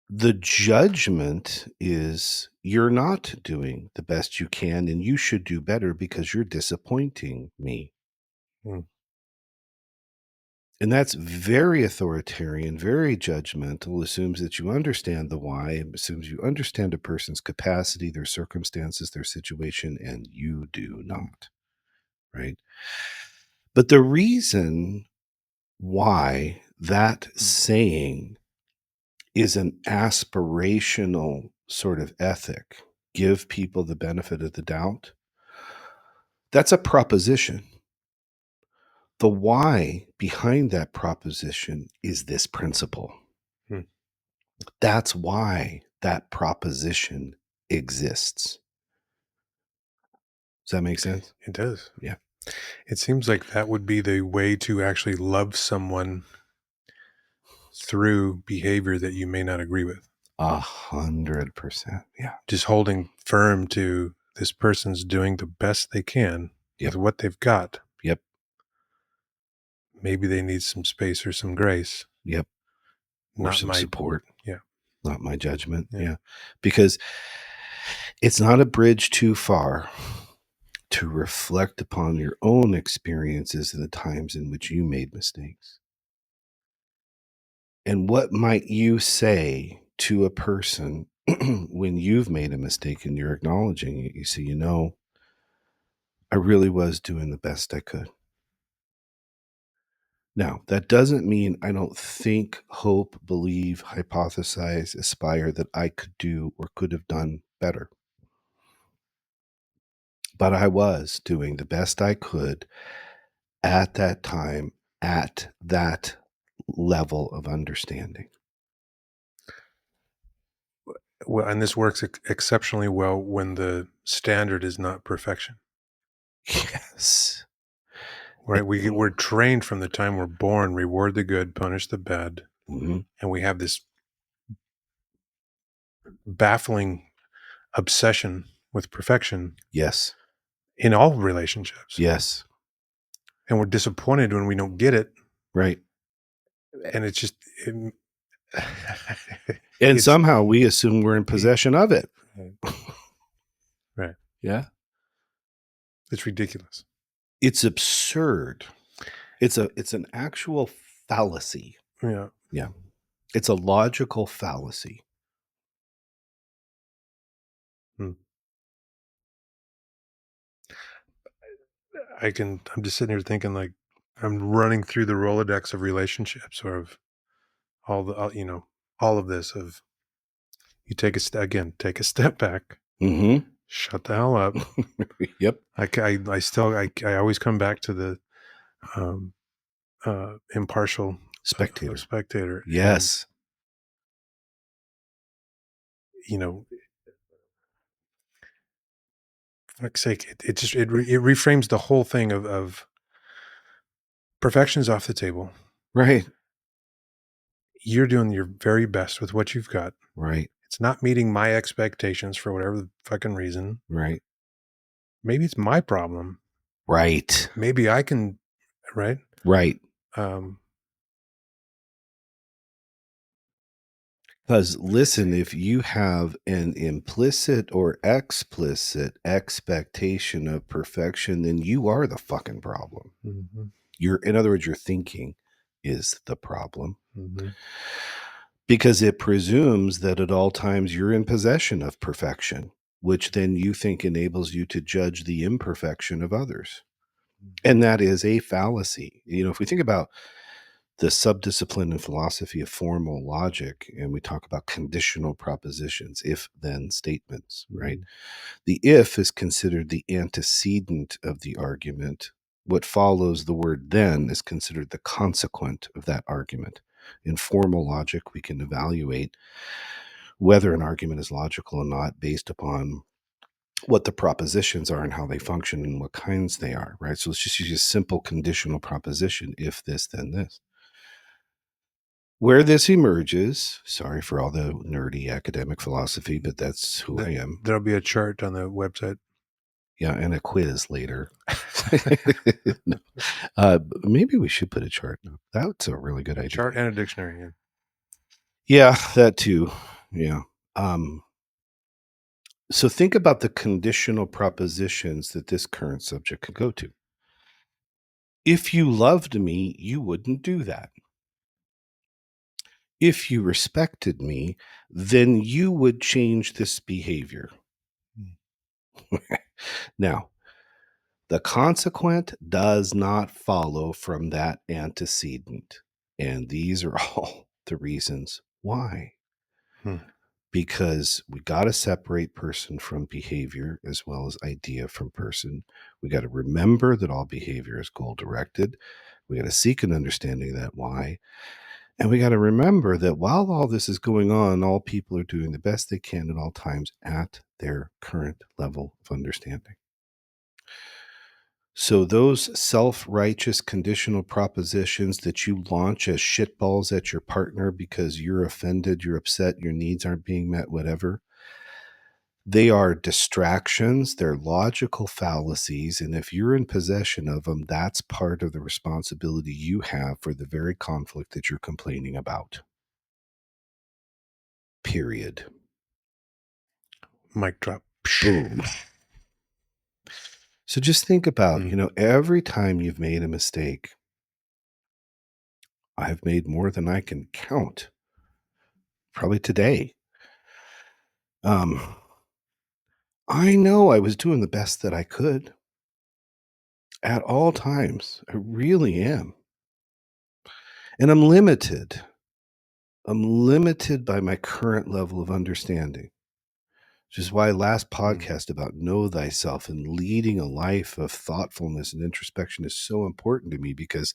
The judgment is you're not doing the best you can and you should do better because you're disappointing me. Mm. And that's very authoritarian, very judgmental, assumes that you understand the why, assumes you understand a person's capacity, their circumstances, their situation, and you do not, right? But the reason why that saying is an aspirational sort of ethic, give people the benefit of the doubt, that's a proposition. The why behind that proposition is this principle. Hmm. That's why that proposition exists. Does that make sense? It does. Yeah. It seems like that would be the way to actually love someone through behavior that you may not agree with. 100%. Yeah. Just holding firm to this person's doing the best they can Yep. with what they've got. Yep. Maybe they need some space or some grace. Yep. Or Not some my, support, yeah. not my judgment. Yeah. Yeah. Because it's not a bridge too far to reflect upon your own experiences and the times in which you made mistakes. And what might you say to a person when you've made a mistake and you're acknowledging it? You say, I really was doing the best I could. Now, that doesn't mean I don't think, hope, believe, hypothesize, aspire that I could do or could have done better. But I was doing the best I could at that time, at that level of understanding. Well, and this works exceptionally well when the standard is not perfection, Yes. right? We're trained from the time we're born, reward the good, punish the bad. Mm-hmm. And we have this baffling obsession with perfection Yes. in all relationships. Yes. And we're disappointed when we don't get it. Right. And it's just, And it's, somehow we assume we're in possession of it. right. Yeah. It's ridiculous. It's absurd. It's an actual fallacy. Yeah. Yeah. It's a logical fallacy. Hmm. I'm just sitting here thinking, like, I'm running through the Rolodex of relationships or of all of this of you take take a step back, Mm-hmm. shut the hell up. Yep. I always come back to the um, impartial Spectator. spectator. Yes. And, fuck's sake, it reframes the whole thing of perfection is off the table. Right. You're doing your very best with what you've got. Right. It's not meeting my expectations for whatever the fucking reason. Right. Maybe it's my problem. Right. Maybe I can, right? Right. Um, Because listen, if you have an implicit or explicit expectation of perfection, then you are the fucking problem. mhm, In other words, your thinking is the problem. mhm, Because it presumes that at all times you're in possession of perfection, which then you think enables you to judge the imperfection of others. And that is a fallacy. If we think about the subdiscipline in philosophy of formal logic, and we talk about conditional propositions, if then statements, right? mhm, The if is considered the antecedent of the argument. What follows the word then is considered the consequent of that argument. In formal logic, we can evaluate whether an argument is logical or not based upon what the propositions are and how they function and what kinds they are, right? So let's just use a simple conditional proposition, if this, then this. Where this emerges, sorry for all the nerdy academic philosophy, but that's who I am. There'll be a chart on the website. Yeah, and a quiz later. No. Maybe we should put a chart. That's a really good idea. Chart and a dictionary. Yeah. Yeah, that too. Yeah. So think about the conditional propositions that this current subject could go to. If you loved me, you wouldn't do that. If you respected me, then you would change this behavior. Now, the consequent does not follow from that antecedent. And these are all the reasons why. Hmm. Because we got to separate person from behavior as well as idea from person. We got to remember that all behavior is goal directed. We got to seek an understanding of that why. And we got to remember that while all this is going on, all people are doing the best they can at all times at their current level of understanding. So those self-righteous conditional propositions that you launch as shitballs at your partner because you're offended, you're upset, your needs aren't being met, whatever, they are distractions, they're logical fallacies, and if you're in possession of them, that's part of the responsibility you have for the very conflict that you're complaining about. Period. Mic drop. Boom. So just think about, Hmm. every time you've made a mistake, I've made more than I can count, probably today. I know I was doing the best that I could at all times. I really am. And I'm limited. I'm limited by my current level of understanding, which is why last Hmm. podcast about know thyself and leading a life of thoughtfulness and introspection is so important to me because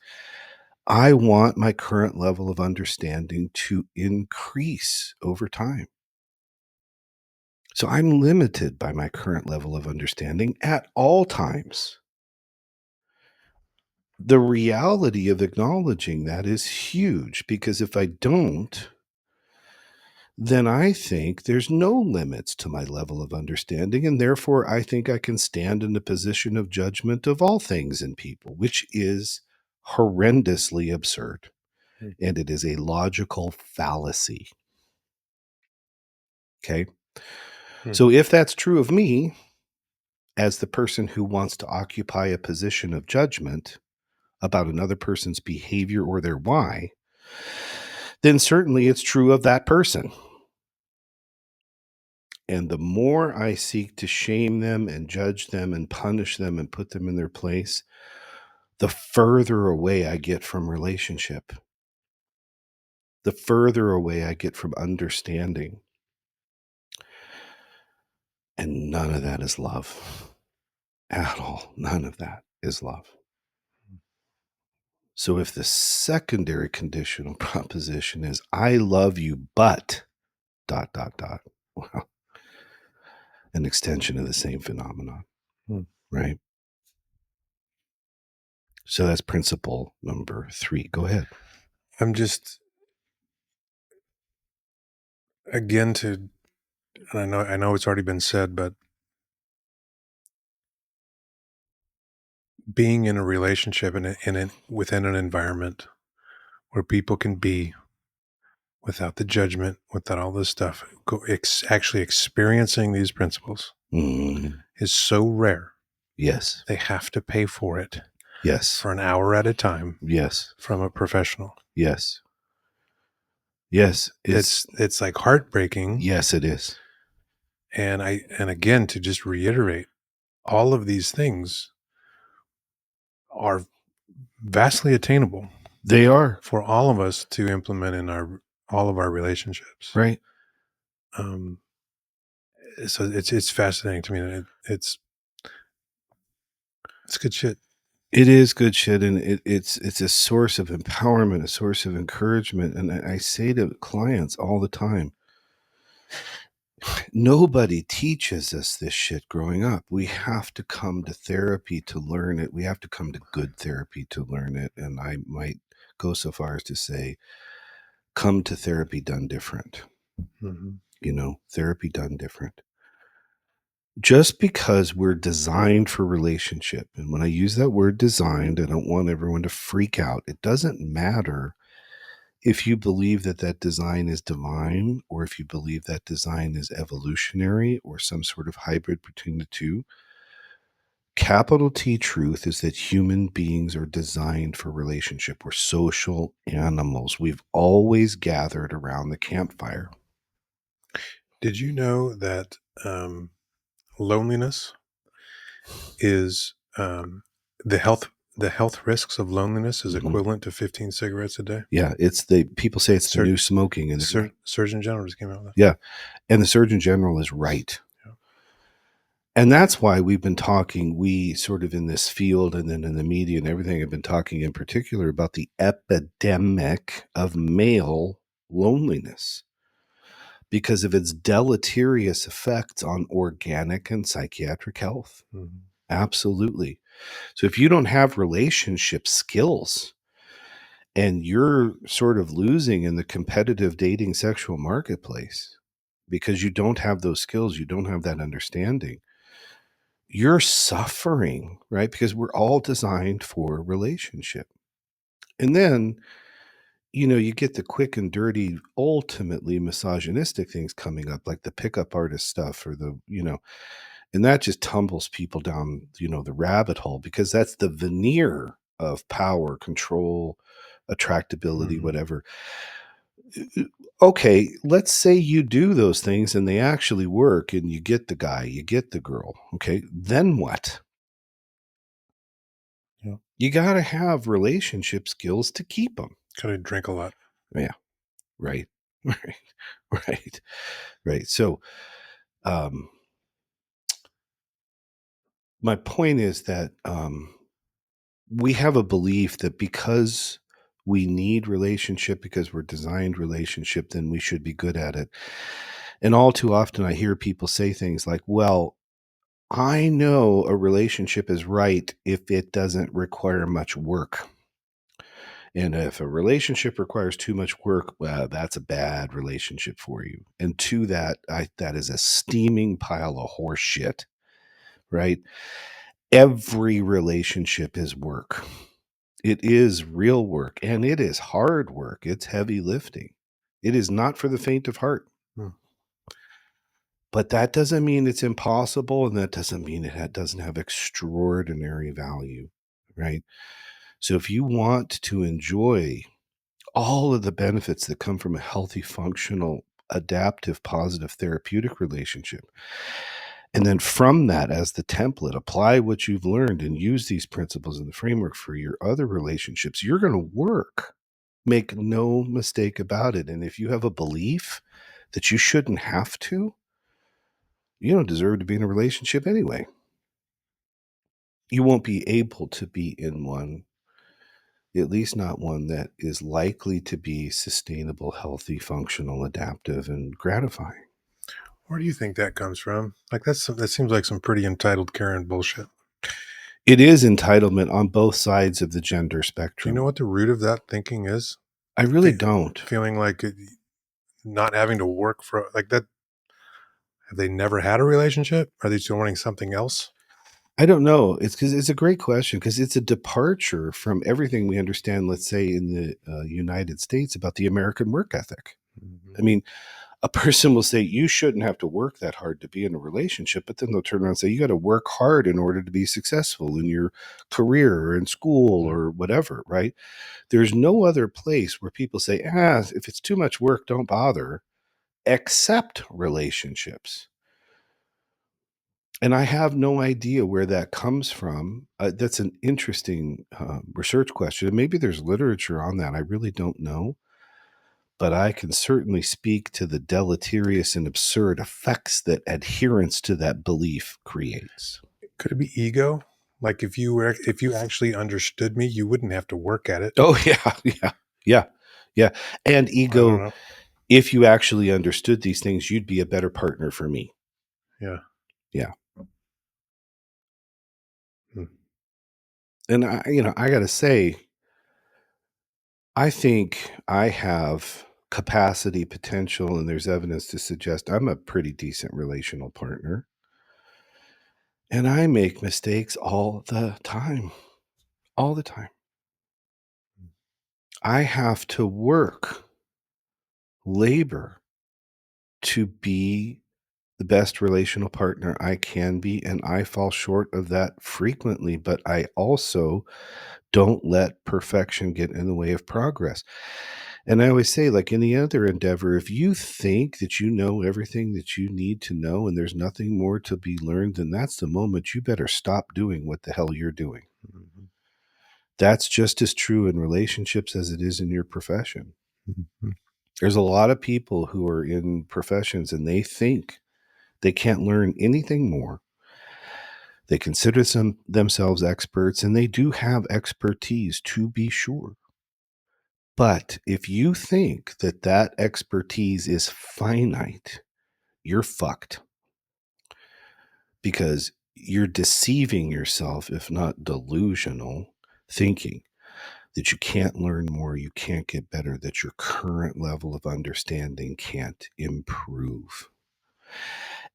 I want my current level of understanding to increase over time. So I'm limited by my current level of understanding at all times. The reality of acknowledging that is huge because if I don't, then I think there's no limits to my level of understanding. And therefore, I think I can stand in the position of judgment of all things and people, which is horrendously absurd. Hmm. And it is a logical fallacy. Okay. Hmm. So if that's true of me, as the person who wants to occupy a position of judgment about another person's behavior or their why, then certainly it's true of that person. And the more I seek to shame them and judge them and punish them and put them in their place, the further away I get from relationship, the further away I get from understanding. And none of that is love at all. None of that is love. So if the secondary conditional proposition is, I love you, but dot, dot, dot, well, an extension of the same phenomenon, Hmm. right? So that's principle number 3. Go ahead. I'm just again and I know it's already been said, but being in a relationship within an environment where people can be without the judgment, without all this stuff, actually experiencing these principles Mm, is so rare. yes. They have to pay for it Yes. for an hour at a time Yes. from a professional. Yes. Yes. It's like heartbreaking. Yes, it is. And again, to just reiterate, all of these things are vastly attainable They are. for all of us to implement in all of our relationships. Right. Um, so it's fascinating to me. It's good shit. It is good shit. And it's a source of empowerment, a source of encouragement. And I say to clients all the time, nobody teaches us this shit growing up. We have to come to therapy to learn it. We have to come to good therapy to learn it. And I might go so far as to say, come to therapy done different. Mm-hmm. Therapy done different. Just because we're designed for relationship, and when I use that word designed, I don't want everyone to freak out. It doesn't matter if you believe that that design is divine or if you believe that design is evolutionary or some sort of hybrid between the two. capital T truth is that human beings are designed for relationship. We're social animals. We've always gathered around the campfire. Did you know that loneliness is the health risks of loneliness is Mhm. equivalent to 15 cigarettes a day? Yeah, people say it's the new smoking, and they're right. Surgeon General just came out with that. Yeah, and the Surgeon General is right. Yeah. And that's why we've been talking, we sort of in this field and then in the media and everything have been talking in particular about the epidemic of male loneliness because of its deleterious effects on organic and psychiatric health. Mhm. Absolutely. So if you don't have relationship skills and you're sort of losing in the competitive dating sexual marketplace because you don't have those skills, you don't have that understanding, you're suffering, right? Because we're all designed for relationship. And then, you get the quick and dirty, ultimately misogynistic things coming up, like the pickup artist stuff or and that just tumbles people down, the rabbit hole because that's the veneer of power, control, attractability, Mhm. whatever. Okay, let's say you do those things and they actually work and you get the guy, you get the girl. Okay, then what? Yeah. You got to have relationship skills to keep them. Gotta drink a lot. Yeah, right. Right. Right. Right. So, um, my point is that we have a belief that because we need relationship, because we're designed relationship, then we should be good at it. And all too often, I hear people say things like, well, I know a relationship is right if it doesn't require much work. And if a relationship requires too much work, well, that's a bad relationship for you. And to that, that is a steaming pile of horse shit, right? Every relationship is work. It is real work and it is hard work. It's heavy lifting. It is not for the faint of heart. Hmm. But that doesn't mean it's impossible, and that doesn't mean doesn't have extraordinary value, right? So if you want to enjoy all of the benefits that come from a healthy, functional, adaptive, positive, therapeutic relationship. And then from that, as the template, apply what you've learned and use these principles in the framework for your other relationships. You're going to work. Make no mistake about it. And if you have a belief that you shouldn't have to, you don't deserve to be in a relationship anyway. You won't be able to be in one, at least not one that is likely to be sustainable, healthy, functional, adaptive, and gratifying. Where do you think that comes from? Like that seems like some pretty entitled Karen bullshit. It is entitlement on both sides of the gender Do you know spectrum. what the root of that thinking is? I really Fe- don't. Feeling like not having to work for like that. Have they never had a relationship? Are they still wanting something else? I don't know. It's because it's a great question because it's a departure from everything we understand, let's say, in the United States about the American work ethic. Mhm. I mean, a person will say, you shouldn't have to work that hard to be in a relationship, but then they'll turn around and say, you got to work hard in order to be successful in your career or in school Yeah. or whatever, right? There's no other place where people say, if it's too much work, don't bother, except relationships. And I have no idea where that comes from. That's an interesting research question. And maybe there's literature on that. I really don't know. But I can certainly speak to the deleterious and absurd effects that adherence to that belief creates. Could it be ego? Like if you actually understood me, you wouldn't have to work at it. Oh, yeah, yeah, yeah, yeah. And I don't ego, know. if you actually understood these things, you'd be a better partner for me. Yeah. Yeah. Hmm. And I got to say, I think I have capacity, potential, and there's evidence to suggest I'm a pretty decent relational partner. And I make mistakes all the time, all the time. I have to work, labor to be the best relational partner I can be, and I fall short of that frequently, but I also don't let perfection get in the way of progress. And I always say, like any other endeavor, if you think that you know everything that you need to know and there's nothing more to be learned, then that's the moment you better stop doing what the hell you're doing. Mhm. That's just as true in relationships as it is in your profession. Mhm. There's a lot of people who are in professions and they think they can't learn anything more. They consider themselves experts, and they do have expertise, to be sure. But if you think that that expertise is finite, you're fucked, because you're deceiving yourself, if not delusional, thinking that you can't learn more, you can't get better, that your current level of understanding can't improve.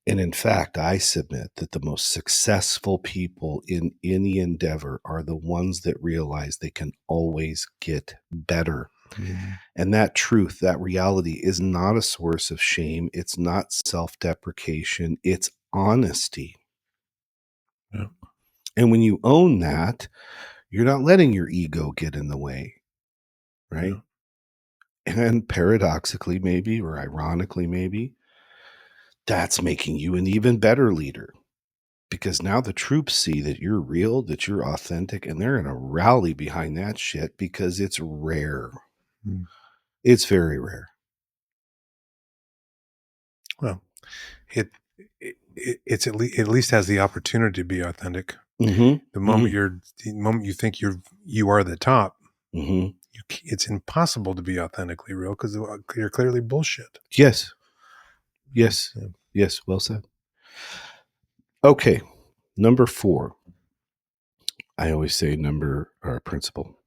And in fact, I submit that the most successful people in any endeavor are the ones that realize they can always get better. Mhm. And that truth, that reality is not a source of shame. It's not self deprecation. It's honesty. Yeah. And when you own that, you're not letting your ego get in the way, right? Yeah. And paradoxically, maybe, or ironically, maybe, that's making you an even better leader, because now the troops see that you're real, that you're authentic, and they're going to rally behind that shit because it's rare. Mm. It's very rare. Well, it it's at least has the opportunity to be authentic. Mm-hmm. Mm-hmm. The moment you think you are the top, Mm-hmm. it's impossible to be authentically real because you're clearly bullshit. Yes. Yes. Yeah. Yes. Well said. Okay. Number 4. I always say number or principle.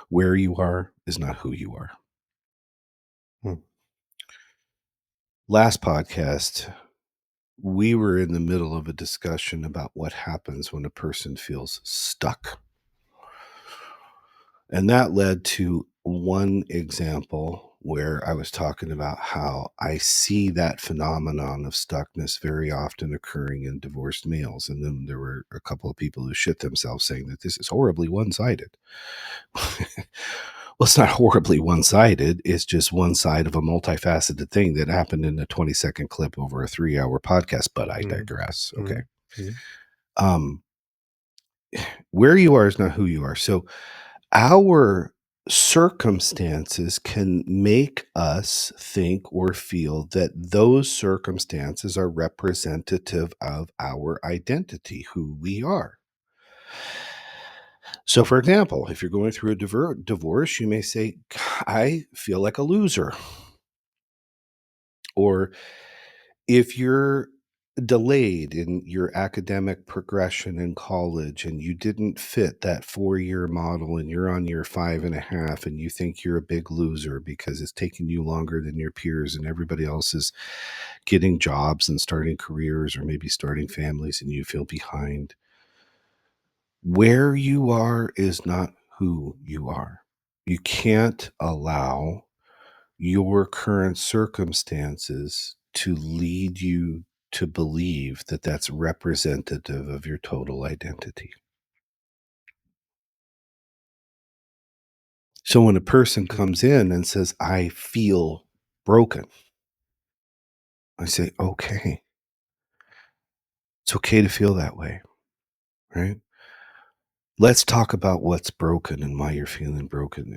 Where you are is not who you are. Mm. Last podcast, we were in the middle of a discussion about what happens when a person feels stuck. And that led to one example where I was talking about how I see that phenomenon of stuckness very often occurring in divorced males. And then there were a couple of people who shit themselves saying that this is horribly one sided. Well, it's not horribly one sided. It's just one side of a multifaceted thing that happened in a 20-second clip over a 3-hour podcast. But I Mhm. digress. Okay. Mhm. Mhm. Um, where you are is not who you are. So our circumstances can make us think or feel that those circumstances are representative of our identity, who we are. So, for example, if you're going through a divorce, you may say, I feel like a loser. Or if you're delayed in your academic progression in college and you didn't fit that 4-year model and you're on year 5.5 and you think you're a big loser because it's taking you longer than your peers and everybody else is getting jobs and starting careers or maybe starting families and you feel behind. Where you are is not who you are. You can't allow your current circumstances to lead you to believe that that's representative of your total identity. So when a person comes in and says, I feel broken, I say, okay, it's okay to feel that way, right? Let's talk about what's broken and why you're feeling broken.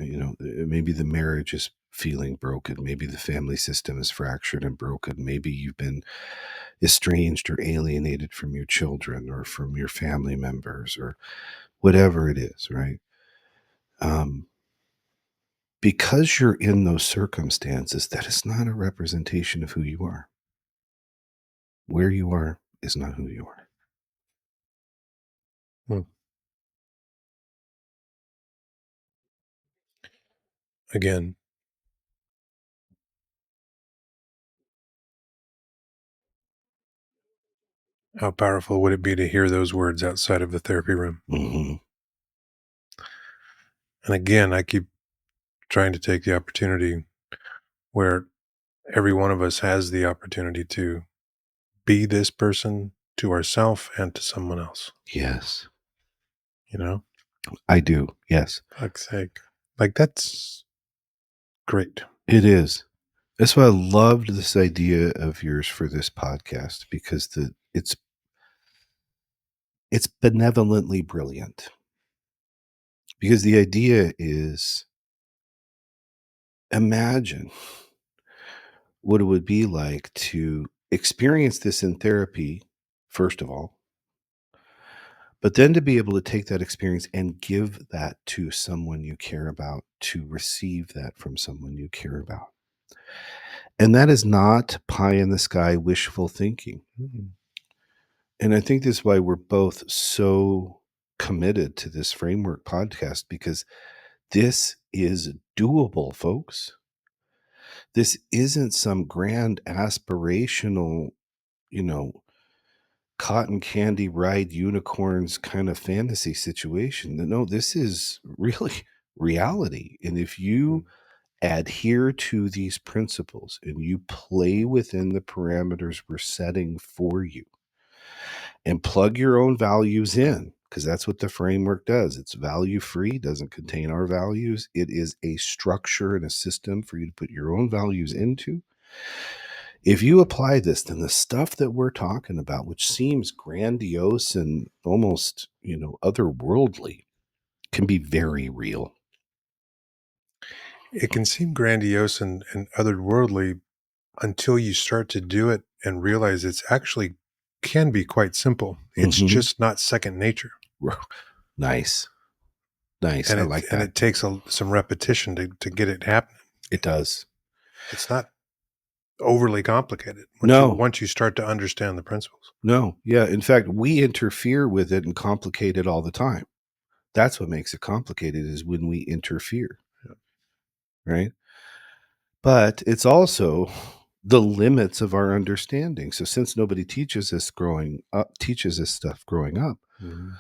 Maybe the marriage is feeling broken. Maybe the family system is fractured and broken. Maybe you've been estranged or alienated from your children or from your family members or whatever it is, right? Um, because you're in those circumstances, that is not a representation of who you are. Where you are is not who you are. Mm. Again, how powerful would it be to hear those words outside of the therapy room? Mm-hmm. And again, I keep trying to take the opportunity where every one of us has the opportunity to be this person to ourselves and to someone else. Yes. You know, I do. Yes. fuck's sake, like that's great. It is. That's why I loved this idea of yours for this podcast, because it's benevolently brilliant. Because the idea is, imagine what it would be like to experience this in therapy, first of all, but then to be able to take that experience and give that to someone you care about, to receive that from someone you care about. And that is not pie in the sky wishful thinking. Mm. And I think this is why we're both so committed to this framework podcast, because this is doable, folks. This isn't some grand aspirational, you know, cotton candy ride unicorns kind of fantasy situation. No, this is really reality. And if you adhere to these principles and you play within the parameters we're setting for you and plug your own values in, because that's what the framework does. It's value free, doesn't contain our values. It is a structure and a system for you to put your own values into. If you apply this, then the stuff that we're talking about, which seems grandiose and almost, otherworldly, can be very real. It can seem grandiose and otherworldly until you start to do it and realize it's actually can be quite simple. It's Mm-hmm. just not second nature. Nice. Nice. And I it like and that. it takes some repetition to get it happening. It does. It's not overly complicated No, once you start to understand the principles. no. Yeah. In fact, we interfere with it and complicate it all the time. That's what makes it complicated, is when we interfere. Yeah. Right. But it's also the limits of our understanding. So since nobody teaches us stuff growing up, Mm-hmm.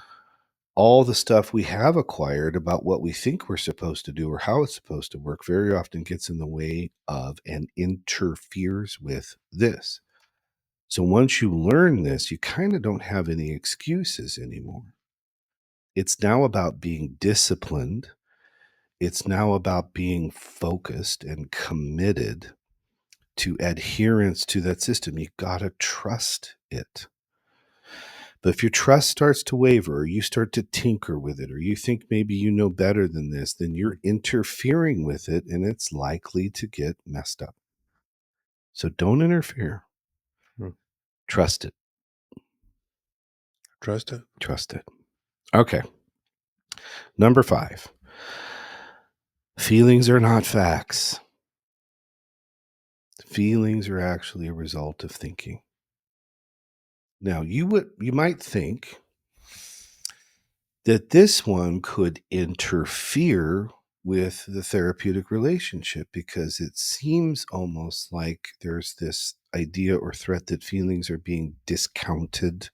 all the stuff we have acquired about what we think we're supposed to do or how it's supposed to work very often gets in the way of and interferes with this. So once you learn this, you kind of don't have any excuses anymore. It's now about being disciplined. It's now about being focused and committed to adherence to that system. You got to trust it. But if your trust starts to waver, or you start to tinker with it, or you think maybe you know better than this, then you're interfering with it and it's likely to get messed up. So don't interfere. Hmm. Trust it. Trust it. Trust it. Okay. Number 5. Feelings are not facts. Feelings are actually a result of thinking. Now, you might think that this one could interfere with the therapeutic relationship, because it seems almost like there's this idea or threat that feelings are being discounted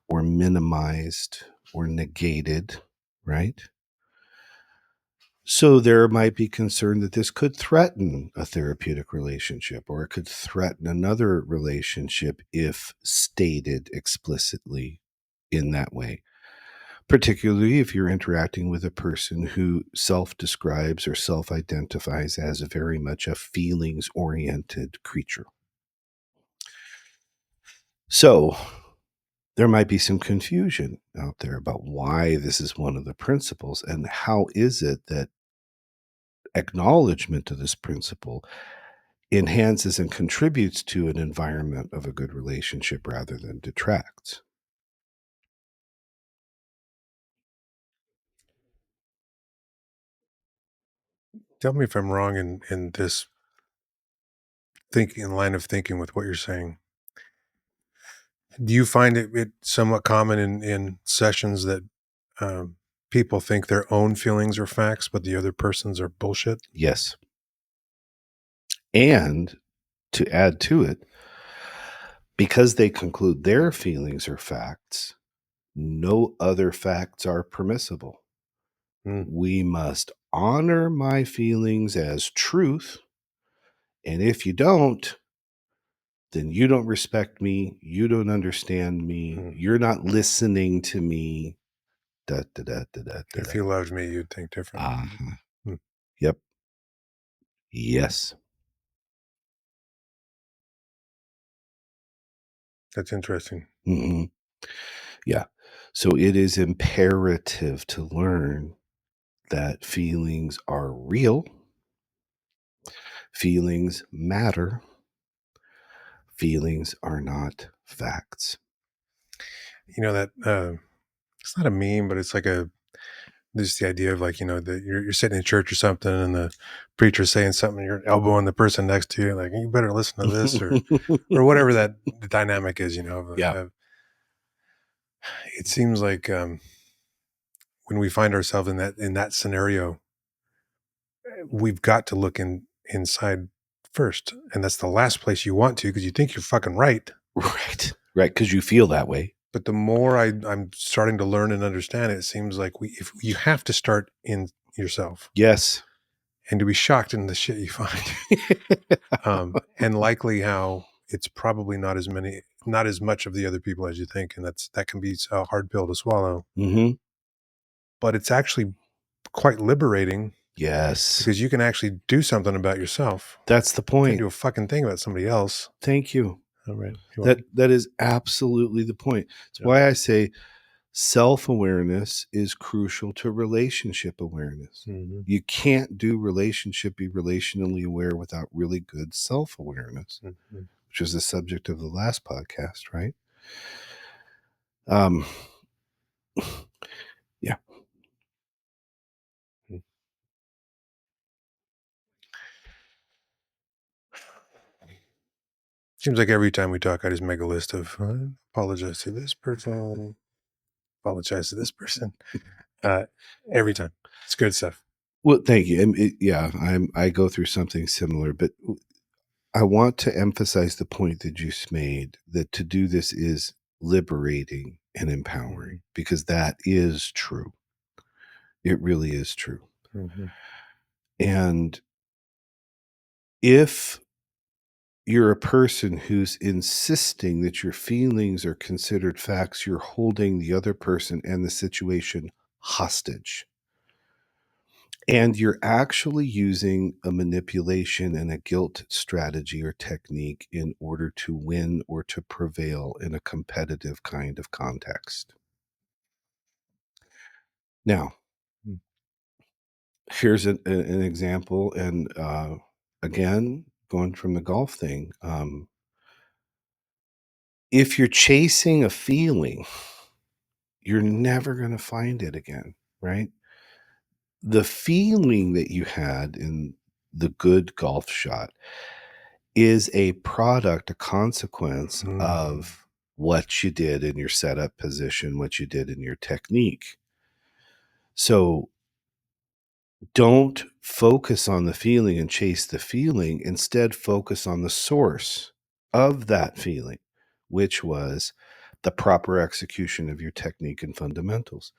or minimized or negated, right? So there might be concern that this could threaten a therapeutic relationship, or it could threaten another relationship if stated explicitly in that way, particularly if you're interacting with a person who self-describes or self-identifies as very much a feelings-oriented creature. So there might be some confusion out there about why this is one of the principles, and how is it that acknowledgement of this principle enhances and contributes to an environment of a good relationship rather than detracts. Tell me if I'm wrong in this thinking line of thinking with what you're saying. Do you find it somewhat common in sessions that um, people think their own feelings are facts, but the other person's are bullshit? Yes. And to add to it, because they conclude their feelings are facts, no other facts are permissible. Mm. We must honor my feelings as truth. And if you don't, then you don't respect me. You don't understand me. You're not listening to me. Da, da, da, da, da, da, If da. you loved me, you'd think differently. Uh-huh. Hmm. Yep. Yes. That's interesting. Mhm. Yeah. So it is imperative to learn that feelings are real, feelings matter, feelings are not facts. You know that it's not a meme, but it's like just the idea of like, that you're sitting in church or something, and the preacher's saying something, and you're elbowing the person next to you, like, you better listen to this, or whatever that the dynamic is. Yeah. It seems like when we find ourselves in that scenario, we've got to look inside first, and that's the last place you want to, because you think you're fucking right. Right. Right. Because you feel that way. But the more I'm starting to learn and understand it, it seems like if you have to start in yourself, Yes. and to be shocked in the shit you find, and likely how it's probably not as much of the other people as you think, and that can be a hard pill to swallow. Mm-hmm. But it's actually quite liberating, Yes. because you can actually do something about yourself. That's the Can't point. do a fucking thing about somebody else. Thank you. All right, you're welcome. That is absolutely the point. It's Yeah. why I say self-awareness is crucial to relationship awareness. Mhm. You can't be relationally aware without really good self-awareness, Mhm. which is the subject of the last podcast, right? Um, yeah. Seems like every time we talk, I just make a list of apologize to this person, apologize to this person. Uh, every time, it's good stuff. Well, thank you. And I go through something similar, but I want to emphasize the point that you just made, that to do this is liberating and empowering, because that is true. It really is true. Mm-hmm. And if you're a person who's insisting that your feelings are considered facts, you're holding the other person and the situation hostage. And you're actually using a manipulation and a guilt strategy or technique in order to win or to prevail in a competitive kind of context. Now, Mm. here's an example. And again, going from the golf thing, if you're chasing a feeling, you're never going to find it again, right? The feeling that you had in the good golf shot is a product, a consequence Mm. of what you did in your setup position, what you did in your technique. So don't focus on the feeling and chase the feeling. Instead, focus on the source of that feeling, which was the proper execution of your technique and fundamentals.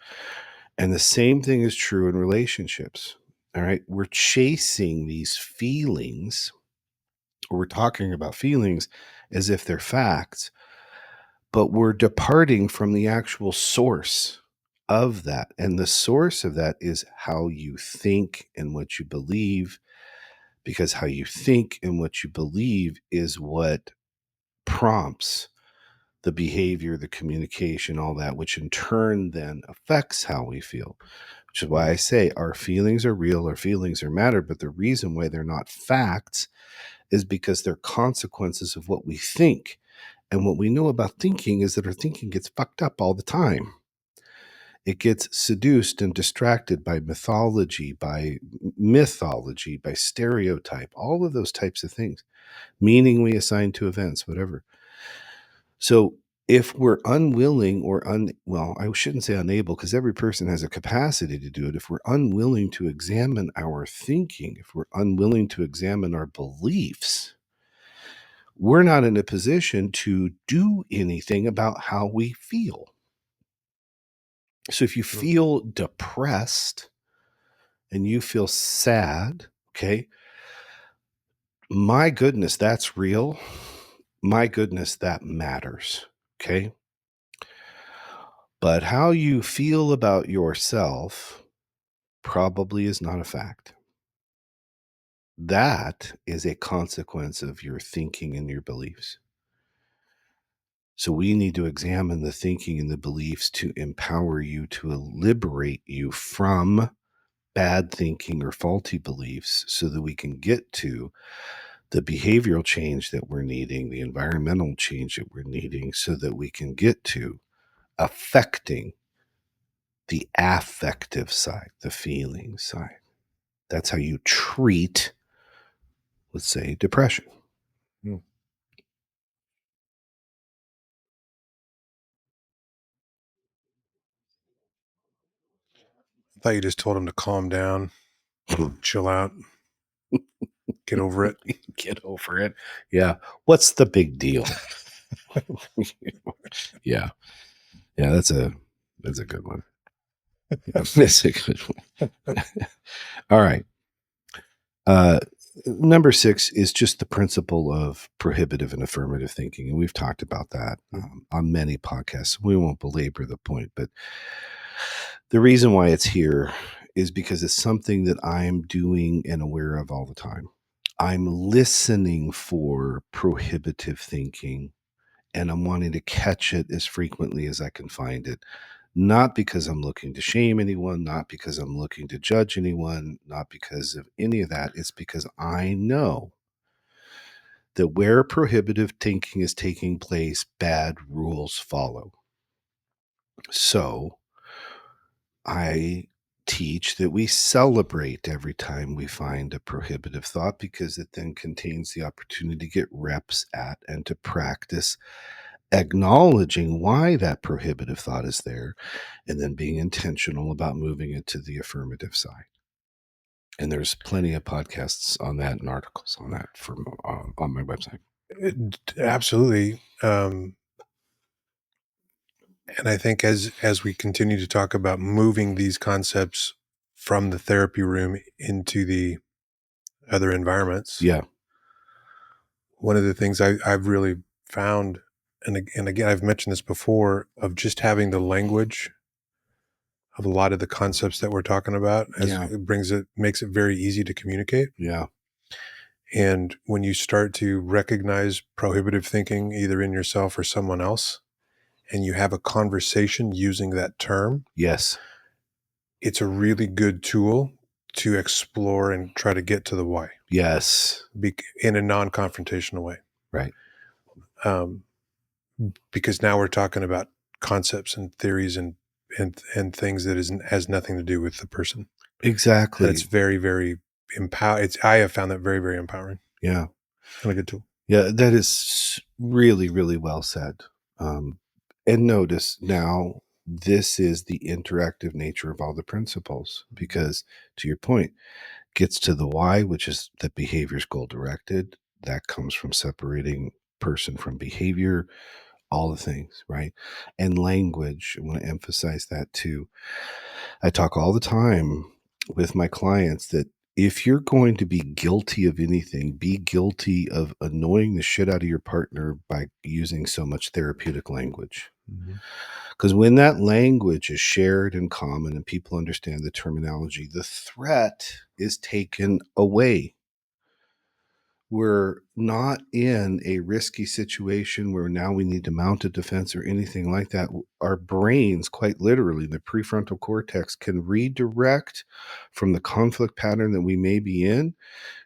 And the same thing is true in relationships. All right. We're chasing these feelings, or we're talking about feelings as if they're facts, but we're departing from the actual source of that. And the source of that is how you think and what you believe, because how you think and what you believe is what prompts the behavior, the communication, all that, which in turn then affects how we feel. Which is why I say our feelings are real, our feelings are matter, but the reason why they're not facts is because they're consequences of what we think. And what we know about thinking is that our thinking gets fucked up all the time. It gets seduced and distracted by mythology, by stereotype, all of those types of things, meaning we assign to events, whatever. So if we're unwilling well, I shouldn't say unable, because every person has a capacity to do it. If we're unwilling to examine our thinking, if we're unwilling to examine our beliefs, we're not in a position to do anything about how we feel. So if you feel depressed and you feel sad, okay, my goodness, that's real. my goodness, that matters. Okay. But how you feel about yourself probably is not a fact. That is a consequence of your thinking and your beliefs. So we need to examine the thinking and the beliefs to empower you, to liberate you from bad thinking or faulty beliefs so that we can get to the behavioral change that we're needing, the environmental change that we're needing, so that we can get to affecting the affective side, the feeling side. That's how you treat, let's say, depression. Hmm. I thought you just told him to calm down, chill out, get over it. Get over it. Yeah. What's the big deal? Yeah. Yeah, that's a good one. Yeah, that's a good one. All right. Uh, Number 6 is just the principle of prohibitive and affirmative thinking. And we've talked about that on many podcasts. We won't belabor the point, but the reason why it's here is because it's something that I'm doing and aware of all the time. I'm listening for prohibitive thinking and I'm wanting to catch it as frequently as I can find it. Not because I'm looking to shame anyone, not because I'm looking to judge anyone, not because of any of that. It's because I know that where prohibitive thinking is taking place, bad rules follow. So I teach that we celebrate every time we find a prohibitive thought because it then contains the opportunity to get reps at and to practice acknowledging why that prohibitive thought is there and then being intentional about moving it to the affirmative side. And there's plenty of podcasts on that and articles on that from on my website. Absolutely. And I think as we continue to talk about moving these concepts from the therapy room into the other environments, Yeah, one of the things I've really found, and again, I've mentioned this before, of just having the language of a lot of the concepts that we're talking about, as yeah, it makes it very easy to communicate. yeah, And when you start to recognize prohibitive thinking, either in yourself or someone else, and you have a conversation using that term, yes, it's a really good tool to explore and try to get to the why yes, in a non-confrontational way. right, Um, because now we're talking about concepts and theories and things that has nothing to do with the person. And it's exactly. very, very I have found that very, very empowering Yeah, and a good tool. yeah, that is really, really well said. Um, and notice now, this is the interactive nature of all the principles because, to your point, gets to the why, which is that behavior is goal directed. That comes from separating person from behavior, all the things, right? And language. I want to emphasize that too. I talk all the time with my clients that if you're going to be guilty of anything, be guilty of annoying the shit out of your partner by using so much therapeutic language. Mhm. Because when that language is shared in common and people understand the terminology, the threat is taken away. We're not in a risky situation where now we need to mount a defense or anything like that. Our brains, quite literally, the prefrontal cortex can redirect from the conflict pattern that we may be in,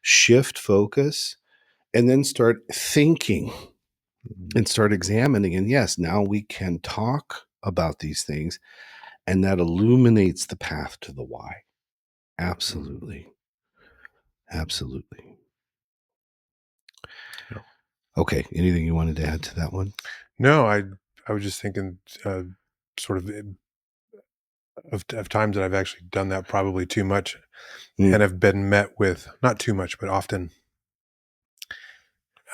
shift focus, and then start thinking Mhm. and start examining. And yes, now we can talk about these things, and that illuminates the path to the why. Mhm. Absolutely. Absolutely. Yeah. Okay. Anything you wanted to add to that one? No, I was just thinking, sort of of times that I've actually done that probably too much, Mm. and have been met with not too much, but often.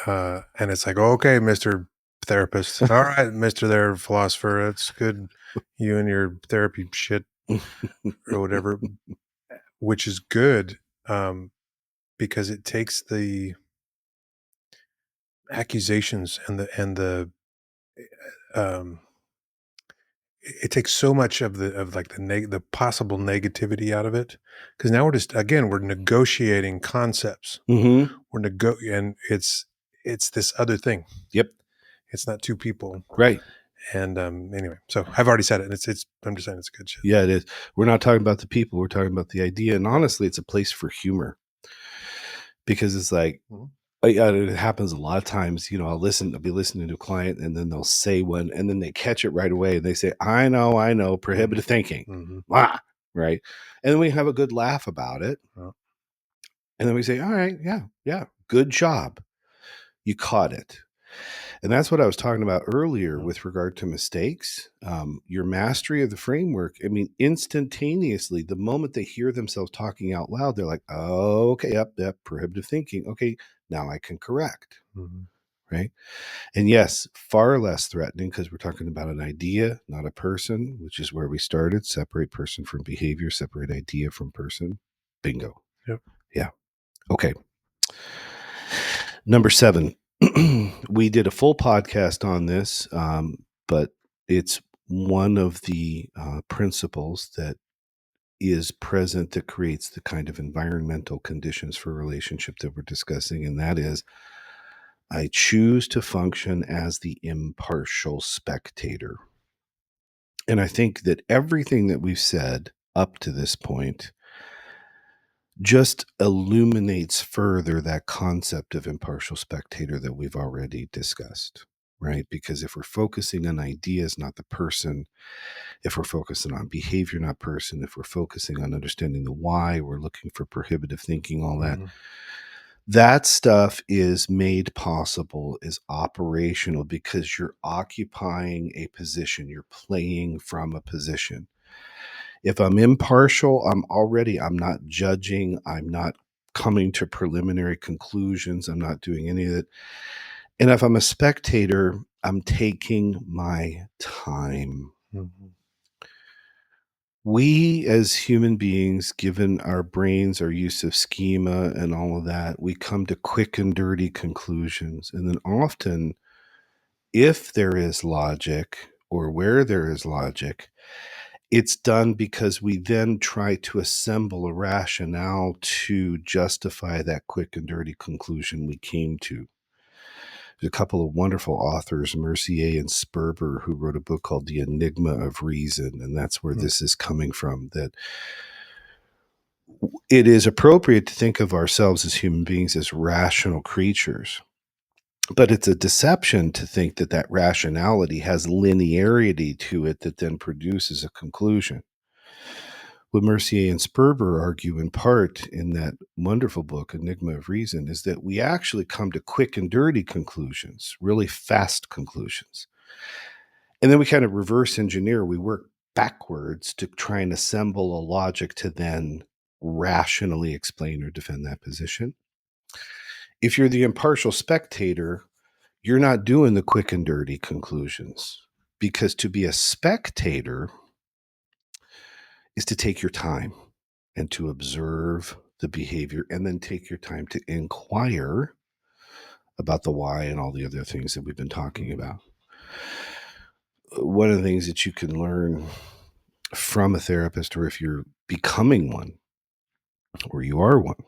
And it's like, okay, Mister Therapist, all right, Mister there philosopher, it's good, you and your therapy shit or whatever, which is good, because it takes accusations um, it takes so much of the possible negativity out of it, because now we're negotiating concepts. Mm-hmm. And it's this other thing. Yep. It's not two people. Right. And anyway, so I've already said it, and it's I'm just saying it's good shit. Yeah, it is. We're not talking about the people. We're talking about the idea. And honestly, it's a place for humor, because it's like, Mhm. it happens a lot of times. I'll be listening to a client, and then they'll say one, and then they catch it right away. And they say, I know, prohibitive thinking. Mm-hmm. Ah, right. And then we have a good laugh about it. Oh. And then we say, all right, yeah, good job. You caught it. And that's what I was talking about earlier Oh. with regard to mistakes. Your mastery of the framework, I mean, instantaneously, the moment they hear themselves talking out loud, they're like, oh, okay, yep, prohibitive thinking. Okay, now I can correct. Mm-hmm. Right. And yes, far less threatening, because we're talking about an idea, not a person, which is where we started. Separate person from behavior, separate idea from person. Bingo. Yep. Yeah. Okay. Number 7, we did a full podcast on this, but it's one of the principles that is present that creates the kind of environmental conditions for relationship that we're discussing. And that is, I choose to function as the impartial spectator. And I think that everything that we've said up to this point just illuminates further that concept of impartial spectator that we've already discussed, right? Because if we're focusing on ideas, not the person, if we're focusing on behavior, not person, if we're focusing on understanding the why, we're looking for prohibitive thinking, all that. Mm-hmm. That stuff is made possible, is operational, because you're occupying a position, you're playing from a position. If I'm impartial, I'm not judging, I'm not coming to preliminary conclusions, I'm not doing any of it. And if I'm a spectator, I'm taking my time. Mm-hmm. We as human beings, given our brains, our use of schema and all of that, we come to quick and dirty conclusions. And then often, if there is logic, or where there is logic, it's done because we then try to assemble a rationale to justify that quick and dirty conclusion we came to. There's a couple of wonderful authors, Mercier and Sperber, who wrote a book called The Enigma of Reason, and that's where this is coming from, that it is appropriate to think of ourselves as human beings as rational creatures. But it's a deception to think that that rationality has linearity to it that then produces a conclusion. What Mercier and Sperber argue in part in that wonderful book, Enigma of Reason, is that we actually come to quick and dirty conclusions, really fast conclusions. And then we kind of reverse engineer, we work backwards to try and assemble a logic to then rationally explain or defend that position. If you're the impartial spectator, you're not doing the quick and dirty conclusions, because to be a spectator is to take your time and to observe the behavior, and then take your time to inquire about the why and all the other things that we've been talking about. One of the things that you can learn from a therapist, or if you're becoming one, or you are one,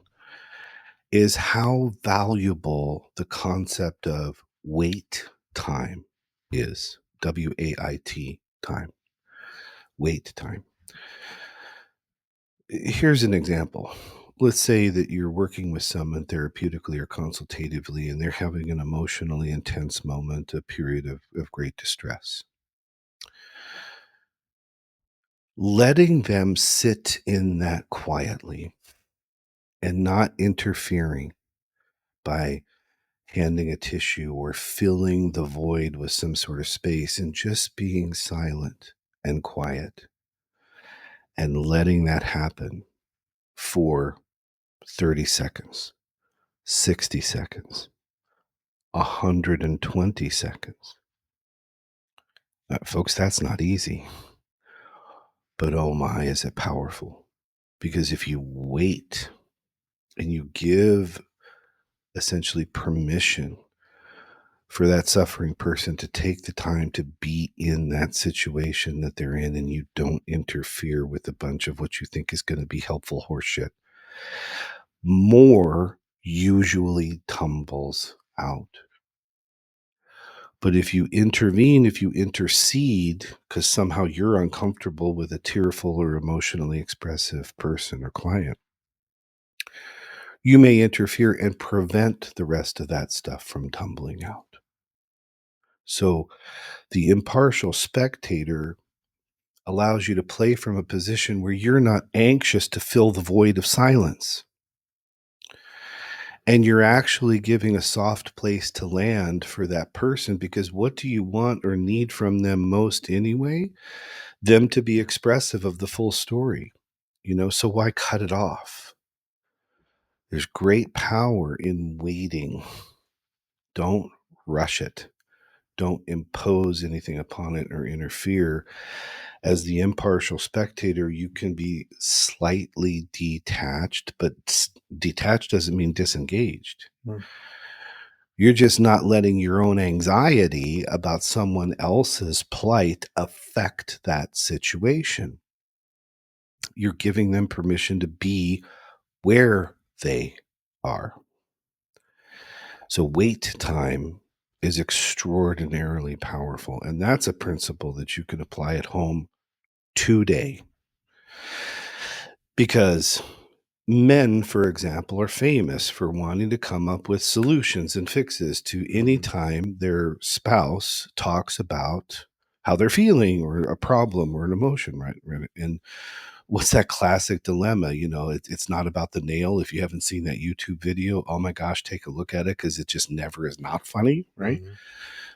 is how valuable the concept of wait time is. WAIT time. Wait time. Here's an example. Let's say that you're working with someone therapeutically or consultatively, and they're having an emotionally intense moment, a period of great distress. Letting them sit in that quietly and not interfering by handing a tissue or filling the void with some sort of space, and just being silent and quiet and letting that happen for 30 seconds, 60 seconds, 120 seconds. Folks, that's not easy. But oh my, is it powerful. Because if you wait and you give essentially permission for that suffering person to take the time to be in that situation that they're in, and you don't interfere with a bunch of what you think is going to be helpful horseshit, more usually tumbles out. But if you intervene, if you intercede, because somehow you're uncomfortable with a tearful or emotionally expressive person or client, you may interfere and prevent the rest of that stuff from tumbling out. So the impartial spectator allows you to play from a position where you're not anxious to fill the void of silence. And you're actually giving a soft place to land for that person, because what do you want or need from them most anyway? Them to be expressive of the full story, so why cut it off? There's great power in waiting. Don't rush it. Don't impose anything upon it or interfere. As the impartial spectator, you can be slightly detached, but detached doesn't mean disengaged. Mm. You're just not letting your own anxiety about someone else's plight affect that situation. You're giving them permission to be where they are. So wait time is extraordinarily powerful. And that's a principle that you can apply at home today. Because men, for example, are famous for wanting to come up with solutions and fixes to any time their spouse talks about how they're feeling or a problem or an emotion, right? And what's that classic dilemma? It's not about the nail. If you haven't seen that YouTube video, oh my gosh, take a look at it, because it just never is not funny, right? Mm-hmm.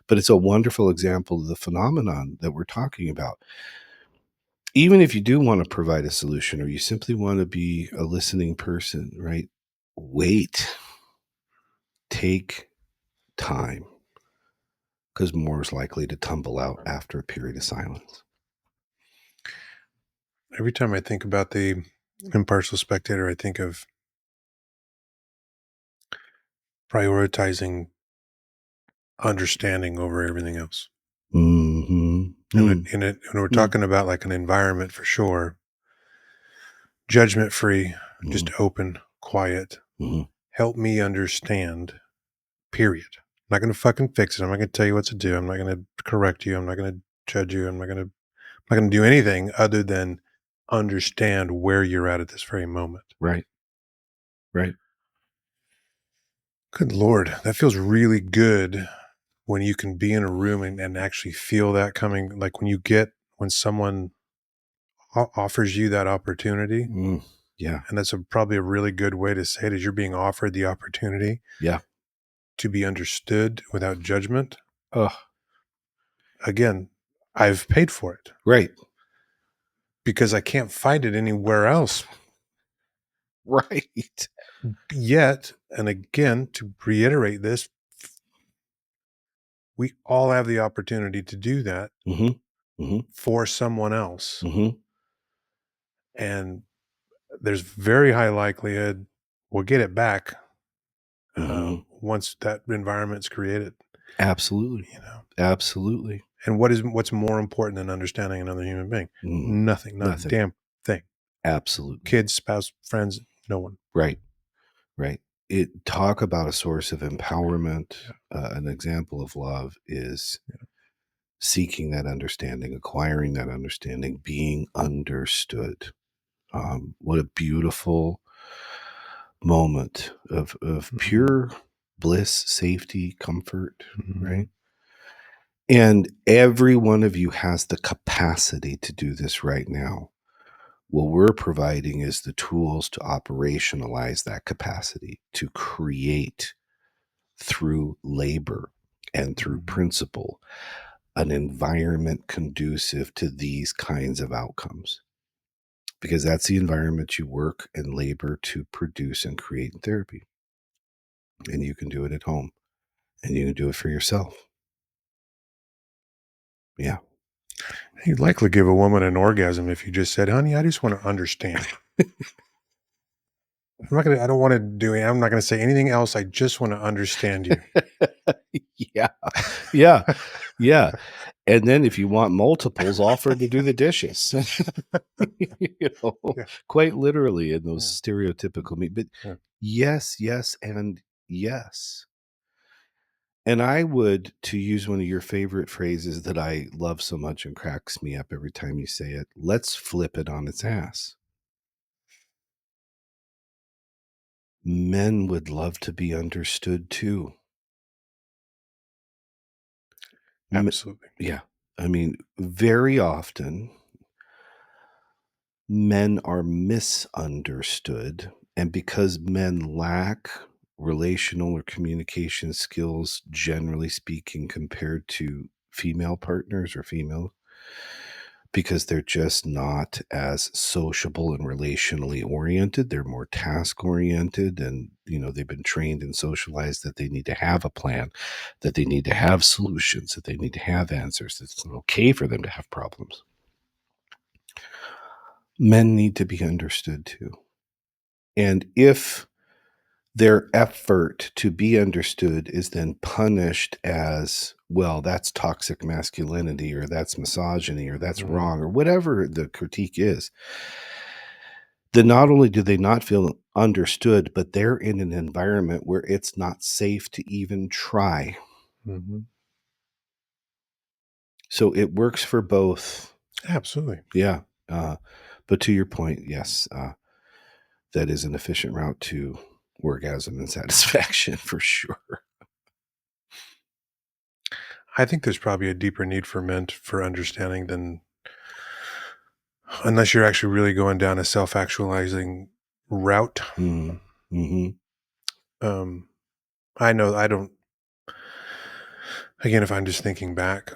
But it's a wonderful example of the phenomenon that we're talking about. Even if you do want to provide a solution, or you simply want to be a listening person, right? Wait, take time, because more is likely to tumble out after a period of silence. Every time I think about the impartial spectator, I think of prioritizing understanding over everything else. Mm-hmm. And we're talking about like an environment for sure, judgment free, just open, quiet. Mm-hmm. Help me understand, period. I'm not going to fucking fix it. I'm not going to tell you what to do. I'm not going to correct you. I'm not going to judge you. I'm not going to do anything other than understand where you're at this very moment. Right. Right. Good Lord. That feels really good when you can be in a room and actually feel that coming. Like when someone offers you that opportunity. Yeah. And that's probably a really good way to say it, is you're being offered the opportunity Yeah. to be understood without judgment. Oh, Again, I've paid for it right. because I can't find it anywhere else Right. yet. And again, to reiterate this, we all have the opportunity to do that Mm-hmm. Mm-hmm. for someone else. Mm-hmm. And there's very high likelihood we'll get it back Mm-hmm. once that environment's created. Absolutely. Absolutely. And what's more important than understanding another human being? Nothing, not a Nothing. damn thing. Absolutely. Kids, spouse, friends, no one. Right. Right. Talk about a source of empowerment. An example of love is seeking that understanding, acquiring that understanding, being understood. What a beautiful moment of pure bliss, safety, comfort, right? And every one of you has the capacity to do this right now. What we're providing is the tools to operationalize that capacity, to create through labor and through principle an environment conducive to these kinds of outcomes. Because that's the environment you work and labor to produce and create in therapy. And you can do it at home, and you can do it for yourself. Yeah. You'd likely give a woman an orgasm if you just said, honey, I just want to understand. I don't want to do it. I'm not going to say anything else. I just want to understand you. Yeah. Yeah. Yeah. And then if you want multiples, offer to do the dishes. You know, Yeah. quite literally in those Yeah. stereotypical but Yeah. yes, yes, and yes. And I would, to use one of your favorite phrases that I love so much and cracks me up every time you say it, let's flip it on its ass. Men would love to be understood too. M- Absolutely. yeah. I mean, very often men are misunderstood. And because men lack relational or communication skills, generally speaking, compared to female partners or female, because they're just not as sociable and relationally oriented. They're more task oriented, and they've been trained and socialized that they need to have a plan, that they need to have solutions, that they need to have answers. It's okay for them to have problems. Men need to be understood too. And if their effort to be understood is then punished as, well, that's toxic masculinity, or that's misogyny, or that's Mhm. wrong, or whatever the critique is, then not only do they not feel understood, but they're in an environment where it's not safe to even try. Mhm. So it works for both. Absolutely. Yeah. Uh, but to your point, yes, that is an efficient route to orgasm and satisfaction for sure. I think there's probably a deeper need for for understanding than unless you're actually really going down a self-actualizing route. Mm, hmm. Um, I know I don't. Again, if I'm just thinking back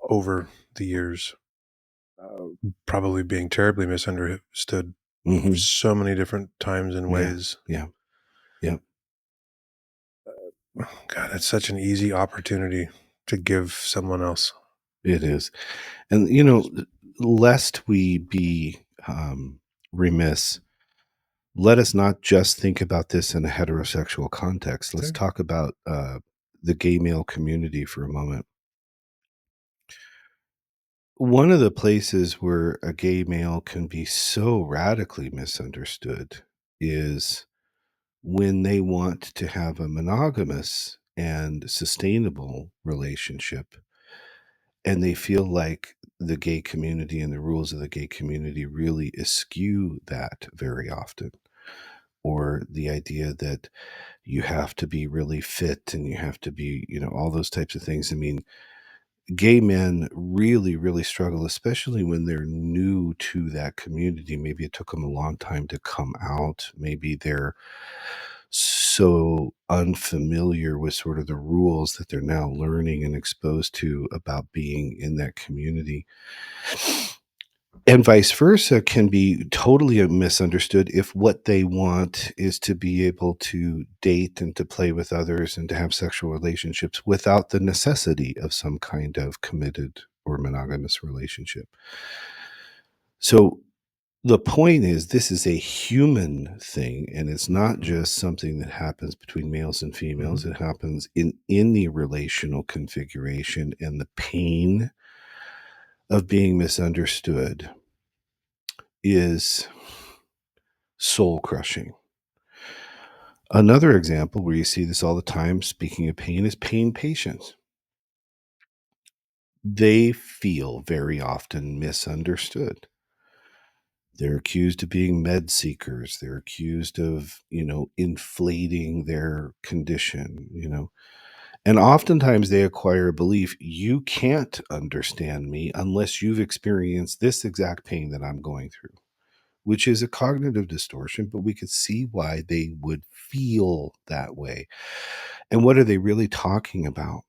over the years, probably being terribly misunderstood Hmm. so many different times and Yeah. ways. Yeah. Yeah. God, it's such an easy opportunity to give someone else. It is. And, lest we be remiss, let us not just think about this in a heterosexual context. Let's Okay. talk about the gay male community for a moment. One of the places where a gay male can be so radically misunderstood is when they want to have a monogamous and sustainable relationship, and they feel like the gay community and the rules of the gay community really eschew that very often, or the idea that you have to be really fit and you have to be, all those types of things. I mean, gay men really, really struggle, especially when they're new to that community. Maybe it took them a long time to come out. Maybe they're so unfamiliar with sort of the rules that they're now learning and exposed to about being in that community. And vice versa can be totally misunderstood if what they want is to be able to date and to play with others and to have sexual relationships without the necessity of some kind of committed or monogamous relationship. So the point is, this is a human thing, and it's not Mhm. just something that happens between males and females. Mhm. It happens in any relational configuration, and the pain of being misunderstood is soul crushing. Another example where you see this all the time, speaking of pain, is pain patients. They feel very often misunderstood. They're accused of being med seekers. They're accused of, inflating their condition. And oftentimes they acquire a belief, you can't understand me unless you've experienced this exact pain that I'm going through, which is a cognitive distortion, but we could see why they would feel that way. And what are they really talking about?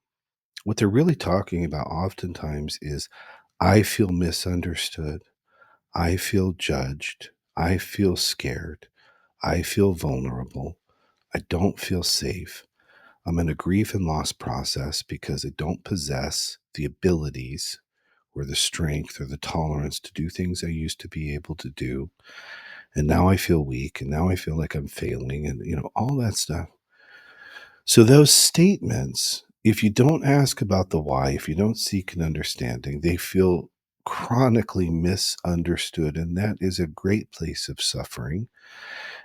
What they're really talking about oftentimes is, I feel misunderstood. I feel judged. I feel scared. I feel vulnerable. I don't feel safe. I'm in a grief and loss process because I don't possess the abilities or the strength or the tolerance to do things I used to be able to do. And now I feel weak, and now I feel like I'm failing, and, all that stuff. So those statements, if you don't ask about the why, if you don't seek an understanding, they feel chronically misunderstood. And that is a great place of suffering.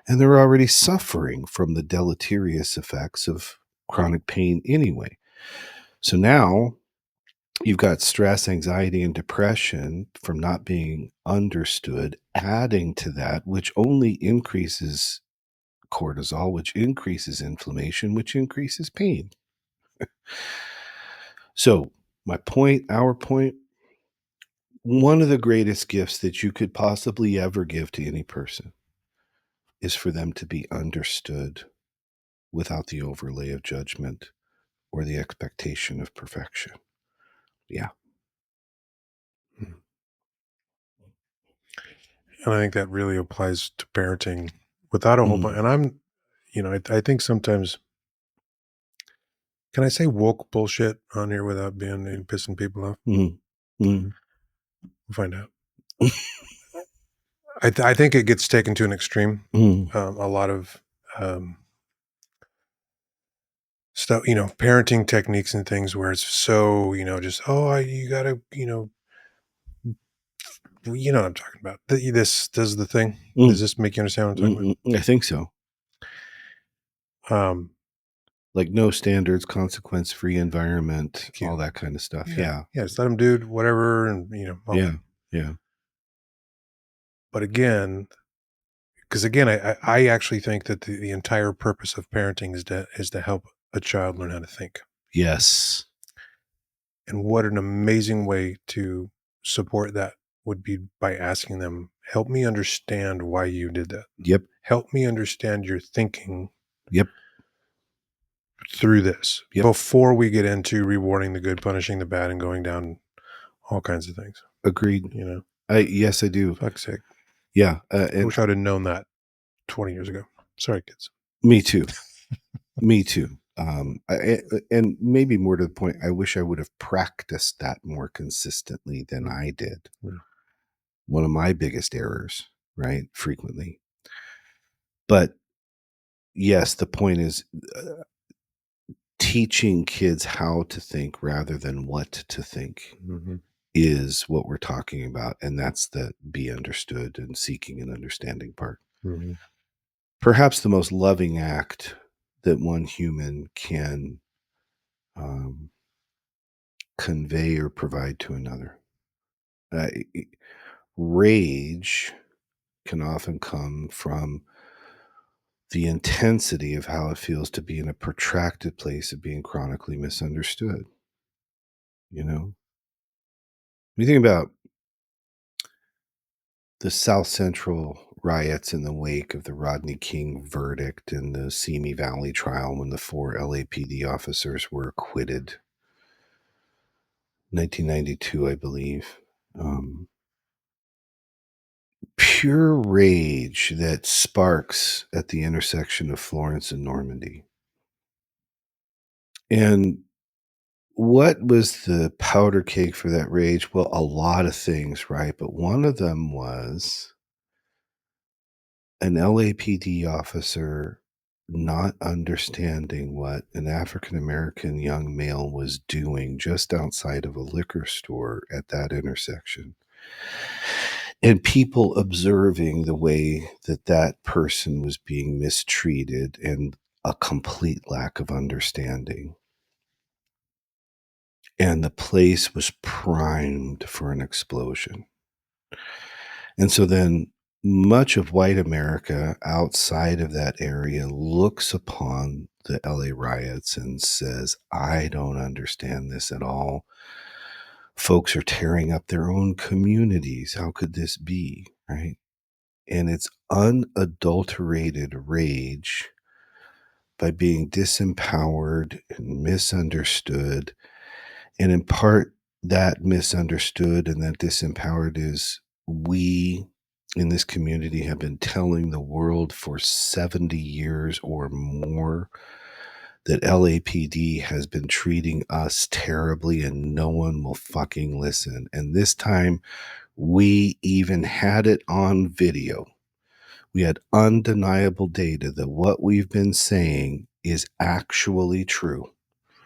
And they're already suffering from the deleterious effects of chronic pain anyway. So now you've got stress, anxiety, and depression from not being understood, adding to that, which only increases cortisol, which increases inflammation, which increases pain. So, my point, our point, one of the greatest gifts that you could possibly ever give to any person is for them to be understood without the overlay of judgment or the expectation of perfection. Yeah. And I think that really applies to parenting without a whole bunch. Mm, And I think sometimes, can I say woke bullshit on here without being pissing people off? mm, mm, We'll find out. I think it gets taken to an extreme. mm, A lot of um, stuff, parenting techniques and things where it's so, just, you gotta, you know what I'm talking about. This does the thing. Does mm, this make you understand what I'm talking mm, mm. I think so. about? Like no standards, consequence-free environment, Thank all you. that kind of stuff. Yeah. Yeah. Yeah. Just let them do whatever. And, all that. Yeah. Yeah. But again, because again, I actually think that the entire purpose of parenting is to help a child learn how to think. Yes. And what an amazing way to support that would be by asking them, help me understand why you did that. Yep. Help me understand your thinking Yep. through this Yep. before we get into rewarding the good, punishing the bad, and going down all kinds of things. Agreed. You know, Yes, I do. fuck's sake. Yeah. I And wish I would have known that 20 years ago. Sorry, kids. me too. Me too. And maybe more to the point, I wish I would have practiced that more consistently than I did. Yeah. One of my biggest errors, right? Frequently. But yes, the point is teaching kids how to think rather than what to think Mm-hmm. is what we're talking about. And that's the be understood and seeking an understanding part. Mm-hmm. Perhaps the most loving act that one human can um, convey or provide to another. Uh, Rage can often come from the intensity of how it feels to be in a protracted place of being chronically misunderstood. When you think about the South Central riots in the wake of the Rodney King verdict and the Simi Valley trial when the 4 LAPD officers were acquitted, 1992, I believe. Um, Pure rage that sparks at the intersection of Florence and Normandy. And what was the powder cake for that rage? Well, a lot of things, right? But one of them was an LAPD officer not understanding what an African American young male was doing just outside of a liquor store at that intersection. And people observing the way that that person was being mistreated and a complete lack of understanding. And the place was primed for an explosion. And so then much of white America outside of that area looks upon the LA riots and says, I don't understand this at all. Folks are tearing up their own communities. How could this be? Right. And it's unadulterated rage by being disempowered and misunderstood. And in part, that misunderstood and that disempowered is we in this community have been telling the world for 70 years or more that LAPD has been treating us terribly and no one will fucking listen. And this time we even had it on video. We had undeniable data that what we've been saying is actually true.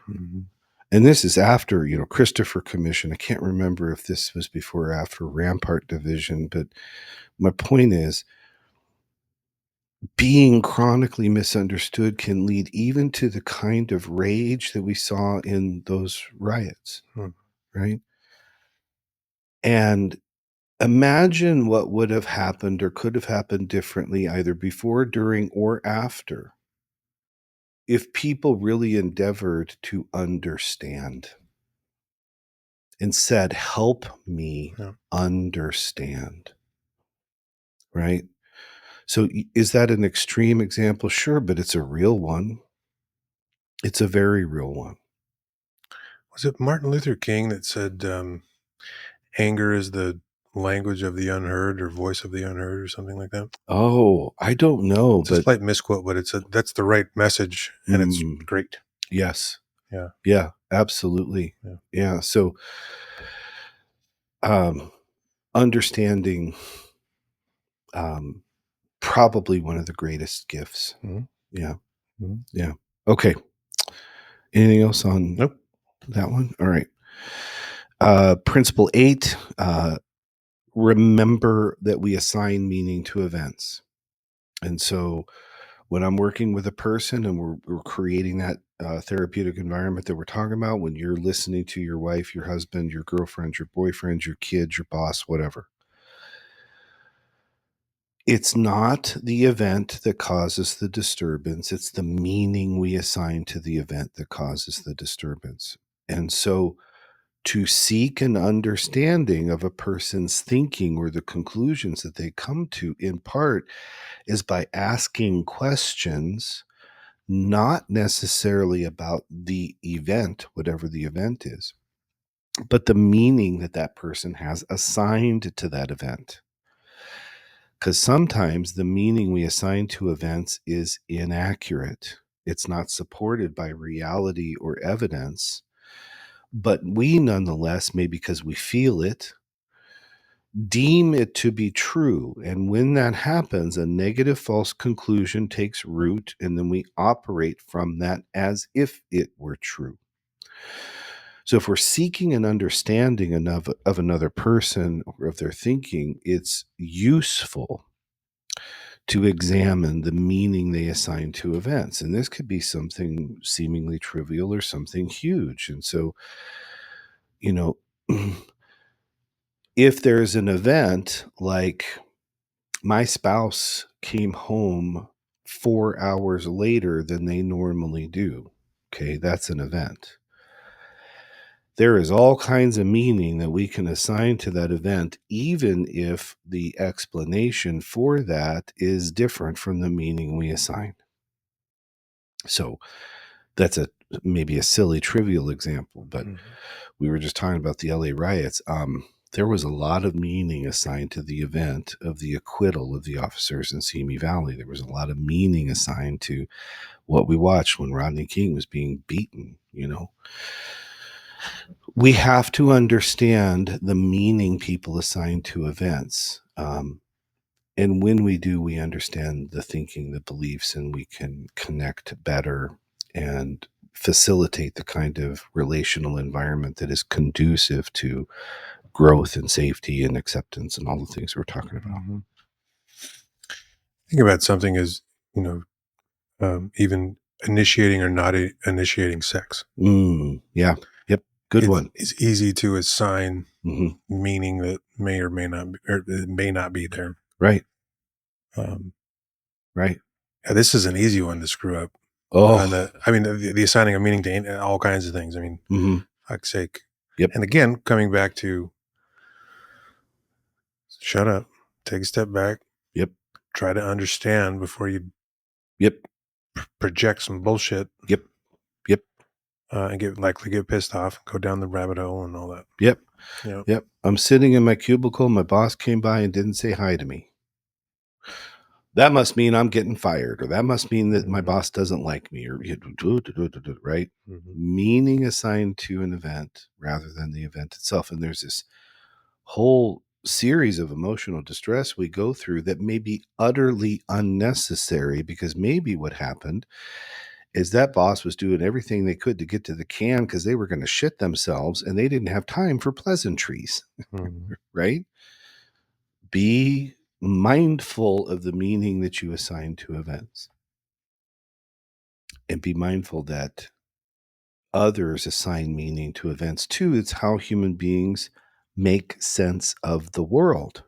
Mhm. And this is after, Christopher Commission. I can't remember if this was before or after Rampart Division, but my point is, being chronically misunderstood can lead even to the kind of rage that we saw in those riots, Hmm. right? And imagine what would have happened or could have happened differently either before, during, or after if people really endeavored to understand and said, help me Yeah. understand, right? So is that an extreme example? Sure, but it's a real one. It's a very real one. Was it Martin Luther King that said, anger is the language of the unheard or voice of the unheard or something like that? Oh, I don't know, It's a but slight misquote, but that's the right message, and it's mm, great. yes. Yeah. Yeah, absolutely. Yeah. Yeah. So um understanding, um probably one of the greatest gifts. Mhm. Yeah. Mhm. Yeah. Okay. Anything else on Nope. that one? All right. Principle 8, remember that we assign meaning to events. And so when I'm working with a person and we're creating that therapeutic environment that we're talking about, when you're listening to your wife, your husband, your girlfriend, your boyfriend, your kids, your boss, whatever, it's not the event that causes the disturbance. It's the meaning we assign to the event that causes the disturbance. And so to seek an understanding of a person's thinking or the conclusions that they come to, in part, is by asking questions, not necessarily about the event, whatever the event is, but the meaning that that person has assigned to that event. Because sometimes the meaning we assign to events is inaccurate. It's not supported by reality or evidence, but we nonetheless, maybe because we feel it, deem it to be true. And when that happens, a negative false conclusion takes root, and then we operate from that as if it were true. So if we're seeking an understanding of another person or of their thinking, it's useful to examine the meaning they assign to events. And this could be something seemingly trivial or something huge. And so, you know, if there's an event like my spouse came home 4 hours later than they normally do, okay, that's an event. There is all kinds of meaning that we can assign to that event, even if the explanation for that is different from the meaning we assign. So that's maybe a silly, trivial example, but Mhm. we were just talking about the LA riots. There was a lot of meaning assigned to the event of the acquittal of the officers in Simi Valley. There was a lot of meaning assigned to what we watched when Rodney King was being beaten. We have to understand the meaning people assign to events. And when we do, we understand the thinking, the beliefs, and we can connect better and facilitate the kind of relational environment that is conducive to growth and safety and acceptance and all the things we're talking about. Mhm. Think about something as, you know, even initiating or not initiating sex. Yeah. Yep. Good one. It's easy to assign Hmm. meaning that may or may not be, or it may not be there. Right. Um, Right. yeah, this is an easy one to screw up. And Oh. I mean, the assigning of meaning to all kinds of things. I mean, Hmm. fuck's sake. Yep. And again, coming back to shut up, take a step back, Yep. try to understand before you Yep. project some bullshit, Yep. Yep. and get pissed off, go down the rabbit hole and all that. Yep. Yeah. Yep. I'm sitting in my cubicle. My boss came by and didn't say hi to me. That must mean I'm getting fired, or that must mean that my Mhm. boss doesn't like me, or right? Mhm. Meaning assigned to an event rather than the event itself. And there's this whole series of emotional distress we go through that may be utterly unnecessary, because maybe what happened is that boss was doing everything they could to get to the can because they were going to shit themselves and they didn't have time for pleasantries, Mhm. right? Be mindful of the meaning that you assign to events, and be mindful that others assign meaning to events too. It's how human beings make sense of the world.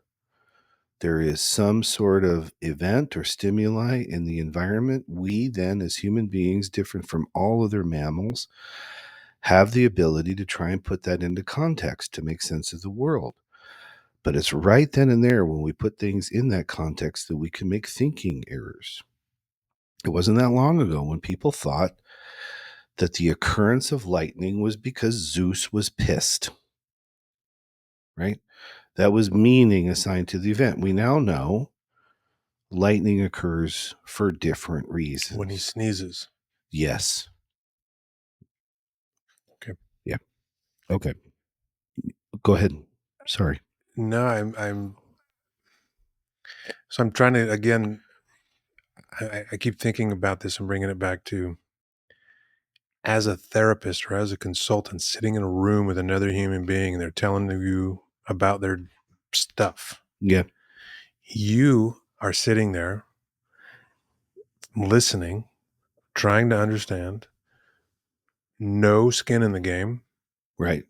There is some sort of event or stimuli in the environment. We then, as human beings, different from all other mammals, have the ability to try and put that into context to make sense of the world. But it's right then and there when we put things in that context that we can make thinking errors. It wasn't that long ago when people thought that the occurrence of lightning was because Zeus was pissed, right? That was meaning assigned to the event. We now know lightning occurs for different When he reasons. sneezes. Yes. Okay. Yeah. Okay. Go ahead. Sorry. No, I'm trying to, again, I keep thinking about this and bringing it back to, as a therapist or as a consultant, sitting in a room with another human being and they're telling you about their stuff. Yeah. You are sitting there listening, trying to understand, no skin in the game, Right.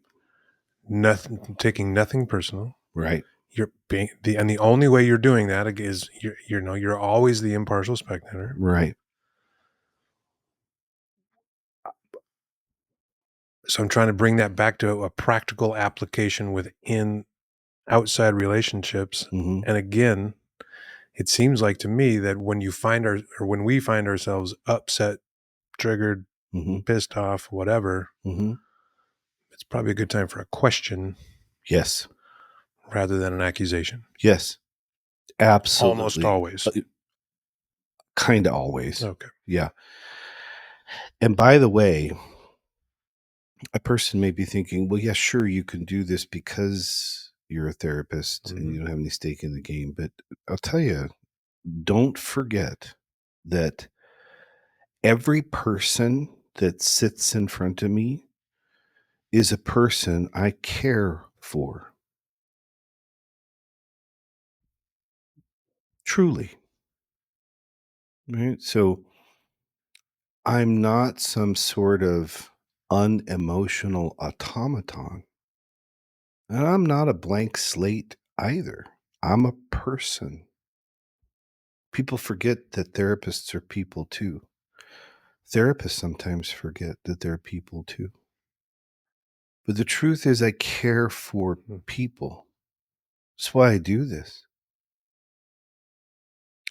nothing, taking nothing personal. Right. You're being and the only way you're doing that is you're always the impartial spectator. Right. So I'm trying to bring that back to a practical application within outside relationships. Mm-hmm. And again, it seems like to me that when we find ourselves upset, triggered, Mm-hmm. pissed off, whatever, Mm-hmm. it's probably a good time for a question Yes. rather than an accusation. Yes. Almost Absolutely. always. Kind of always. Okay. Yeah. And by the way, a person may be thinking, well, yeah, sure, you can do this because you're a therapist and Mm-hmm. you don't have any stake in the game. But I'll tell you, don't forget that every person that sits in front of me is a person I care for. Truly. Right. So I'm not some sort of unemotional automaton. And I'm not a blank slate either. I'm a person. People forget that therapists are people too. Therapists sometimes forget that they're people too. But the truth is, I care for people. That's why I do this.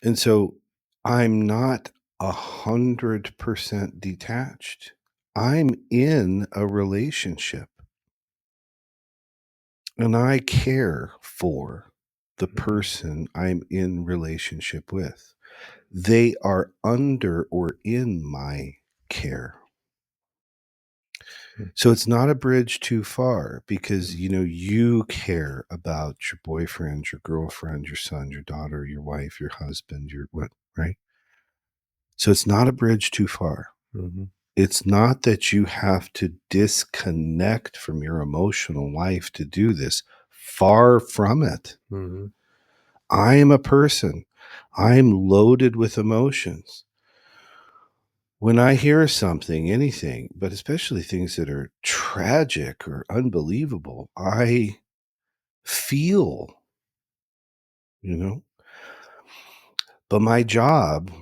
And so I'm not 100% detached. I'm in a relationship and I care for the person I'm in relationship with. They are under or in my care. So it's not a bridge too far because, you care about your boyfriend, your girlfriend, your son, your daughter, your wife, your husband, your what, right? So it's not a bridge too far. Mm-hmm. It's not that you have to disconnect from your emotional life to do this. Far from it. Mm-hmm. I am a person. I'm loaded with emotions. When I hear something, anything, but especially things that are tragic or unbelievable, I feel, you know. But my job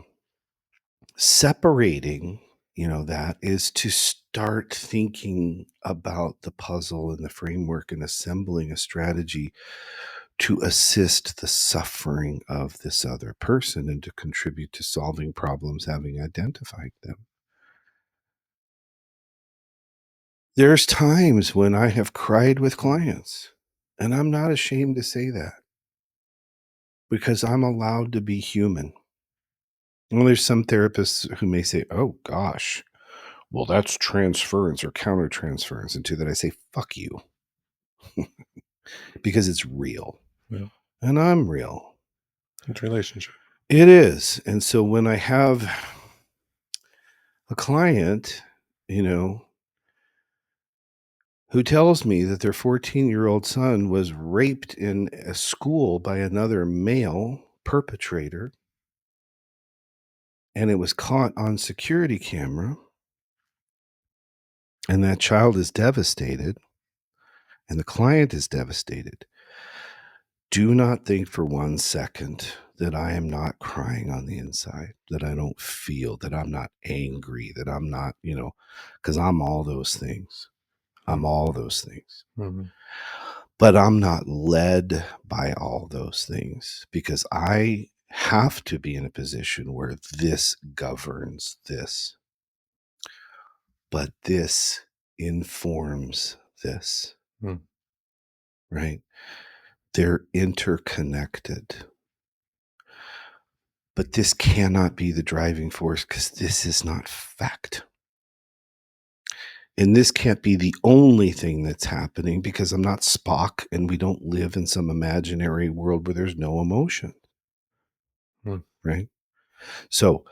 separating, that is to start thinking about the puzzle and the framework and assembling a strategy to assist the suffering of this other person and to contribute to solving problems having identified them. There's times when I have cried with clients, and I'm not ashamed to say that because I'm allowed to be human. Well, there's some therapists who may say, oh gosh, well, that's transference or countertransference. And to that, I say, fuck you, because it's real. Yeah. and I'm real. It's relationship. It is. And so when I have a client, who tells me that their 14-year-old son was raped in a school by another male perpetrator, and it was caught on security camera, and that child is devastated, and the client is devastated, do not think for 1 second that I am not crying on the inside, that I don't feel, that I'm not angry, that I'm not, because I'm all those things. I'm all those things. Mm-hmm. But I'm not led by all those things because I have to be in a position where this governs this. But this informs this, Mm. right? They're interconnected. But this cannot be the driving force because this is not fact. And this can't be the only thing that's happening because I'm not Spock and we don't live in some imaginary world where there's no emotion, Mm. right? So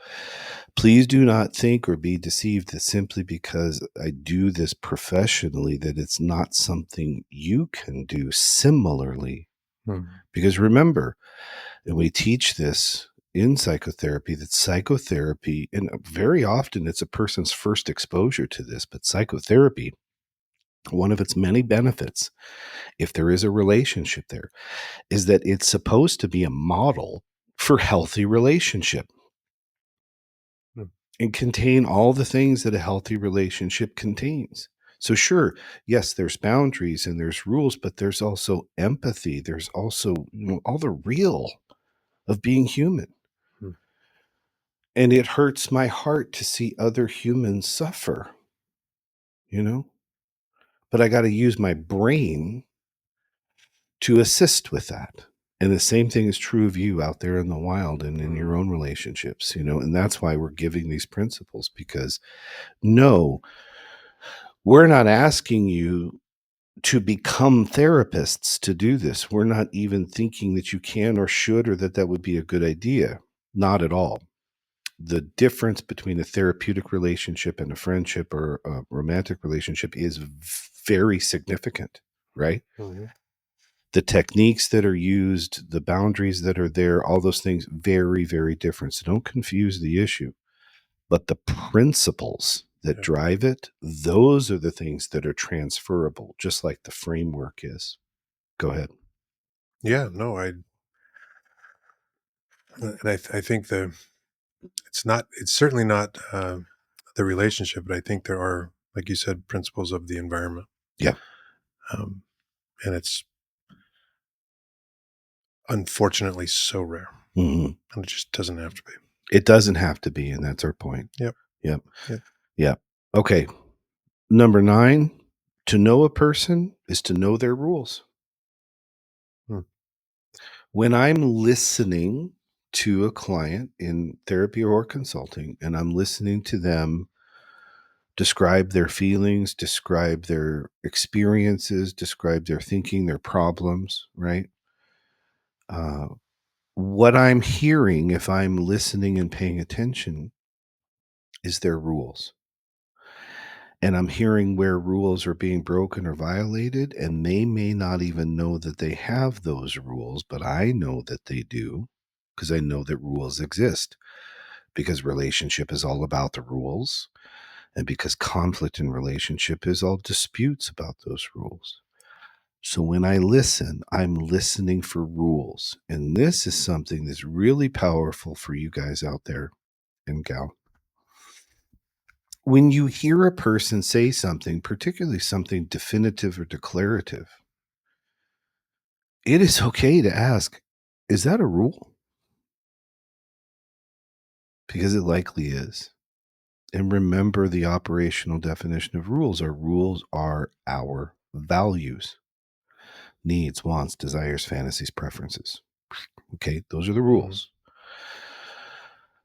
please do not think or be deceived that simply because I do this professionally, that it's not something you can do similarly. Mm. Because remember, and we teach this in psychotherapy, that psychotherapy, and very often it's a person's first exposure to this, but psychotherapy, one of its many benefits, if there is a relationship there, is that it's supposed to be a model for healthy relationship Mm. and contain all the things that a healthy relationship contains. So sure, yes, there's boundaries and there's rules, but there's also empathy. There's also, all the real of being human. Mm. And it hurts my heart to see other humans suffer, but I got to use my brain to assist with that. And the same thing is true of you out there in the wild and in your own relationships, and that's why we're giving these principles, because no, we're not asking you to become therapists to do this. We're not even thinking that you can or should or that that would be a good idea. Not at all. The difference between a therapeutic relationship and a friendship or a romantic relationship is very significant, right? Mm-hmm. The techniques that are used, the boundaries that are there, all those things, very, very different. So don't confuse the issue. But the principles that Yeah. drive it, those are the things that are transferable, just like the framework is. Go ahead. Yeah. No, I think it's certainly not the relationship, but I think there are, like you said, principles of the environment. Yeah. Um, and it's unfortunately so rare, hmm and it just doesn't have to be. It doesn't have to be, and that's our point. Yep. Yep. Yep. Yep. Okay. Number 9, to know a person is to know their rules. Hmm. When I'm listening to a client in therapy or consulting, and I'm listening to them describe their feelings, describe their experiences, describe their thinking, their problems, right? Uh, what I'm hearing, if I'm listening and paying attention, is their rules. And I'm hearing where rules are being broken or violated, and they may not even know that they have those rules, but I know that they do because I know that rules exist. Because relationship is all about the rules, and because conflict in relationship is all disputes about those rules. So when I listen, I'm listening for rules. And this is something that's really powerful for you guys out there and gal. When you hear a person say something, particularly something definitive or declarative, it is okay to ask, is that a rule? Because it likely is. And remember the operational definition of rules. Our rules are our values, needs, wants, desires, fantasies, preferences. Okay, those are the Mm-hmm. rules.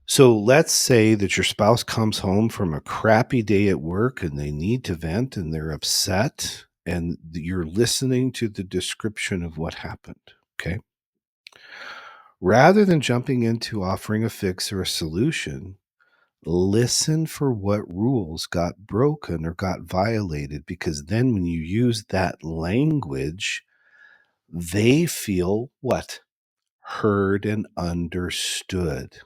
So let's say that your spouse comes home from a crappy day at work and they need to vent and they're upset, and you're listening to the description of what happened. Okay. Rather than jumping into offering a fix or a solution, listen for what rules got broken or got violated, because then when you use that language, they feel what? Heard and understood.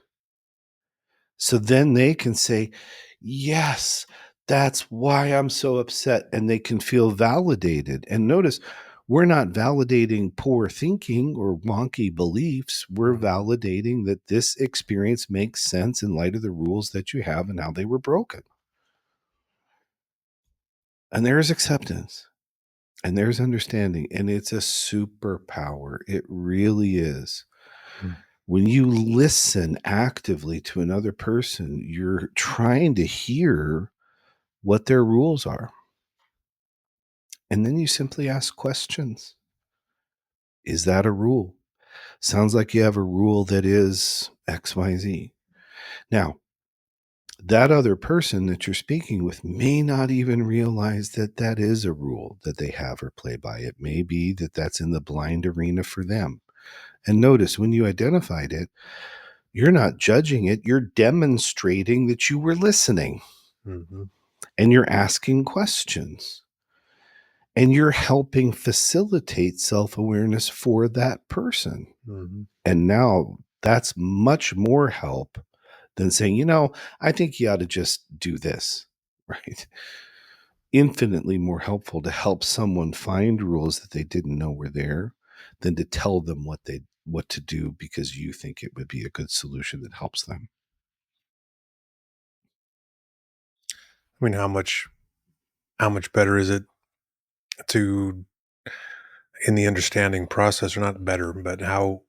So then they can say, yes, that's why I'm so upset. And they can feel validated. And notice, we're not validating poor thinking or wonky beliefs. We're validating that this experience makes sense in light of the rules that you have and how they were broken. And there's acceptance and there's understanding. And it's a superpower. It really is. When you listen actively to another person, you're trying to hear what their rules are. And then you simply ask questions. Is that a rule? Sounds like you have a rule that is XYZ. Now, that other person that you're speaking with may not even realize that that is a rule that they have or play by. It may be that that's in the blind arena for them. And notice when you identified it, you're not judging it, you're demonstrating that you were listening and you're asking questions and you're helping facilitate self-awareness for that person. And now that's much more help than saying, I think you ought to just do this, right? Infinitely more helpful to help someone find rules that they didn't know were there than to tell them what to do because you think it would be a good solution that helps them. I mean, how much better is it to, in the understanding process, or not better, but how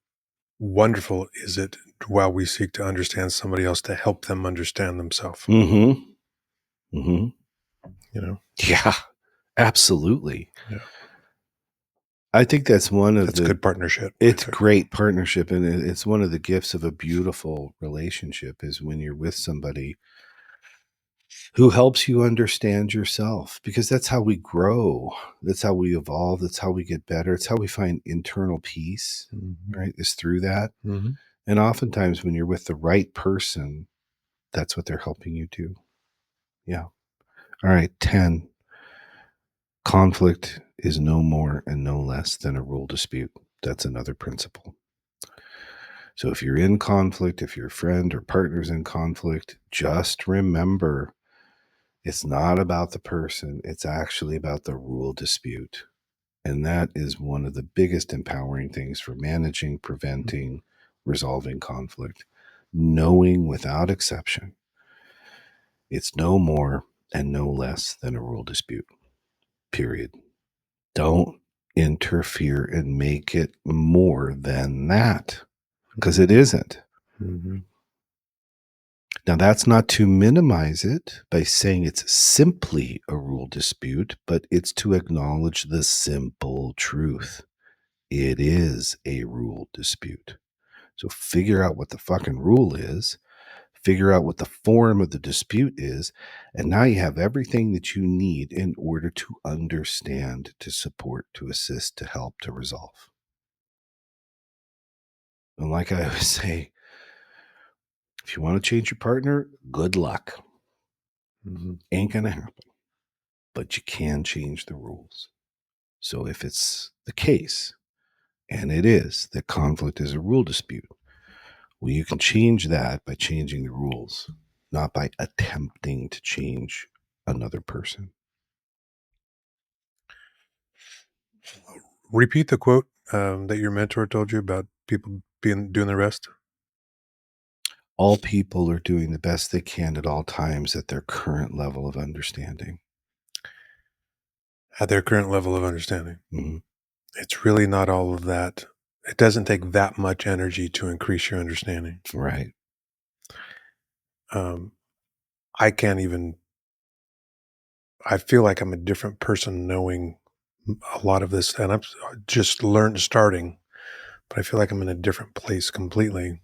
wonderful is it while we seek to understand somebody else to help them understand themselves? Yeah, absolutely. Yeah. I think that's That's good partnership. It's great partnership, and it's one of the gifts of a beautiful relationship is when you're with somebody who helps you understand yourself, because that's how we grow. That's how we evolve. That's how we get better. It's how we find internal peace, right? Is through that. And oftentimes when you're with the right person, that's what they're helping you do. Yeah. All right. 10. Conflict is no more and no less than a rule dispute. That's another principle. So if you're in conflict, if your friend or partner's in conflict, just remember it's not about the person. It's actually about the rule dispute. And that is one of the biggest empowering things for managing, preventing, resolving conflict. Knowing without exception, it's no more and no less than a rule dispute, period. Don't interfere and make it more than that, because it isn't. Now, that's not to minimize it by saying it's simply a rule dispute, but it's to acknowledge the simple truth. It is a rule dispute. So figure out what the fucking rule is, figure out what the form of the dispute is, and now you have everything that you need in order to understand, to support, to assist, to help, to resolve. And like I always say, if you want to change your partner, good luck. Ain't going to happen. But you can change the rules. So if it's the case, and it is, that conflict is a rule dispute, well, you can change that by changing the rules, not by attempting to change another person. Repeat the quote that your mentor told you about people doing the rest. All people are doing the best they can at all times at their current level of understanding. At their current level of understanding. Mm-hmm. It's really not all of that. It doesn't take that much energy to increase your understanding. Right. I can't even, I feel like I'm a different person knowing a lot of this, and I'm just starting, but I feel like I'm in a different place completely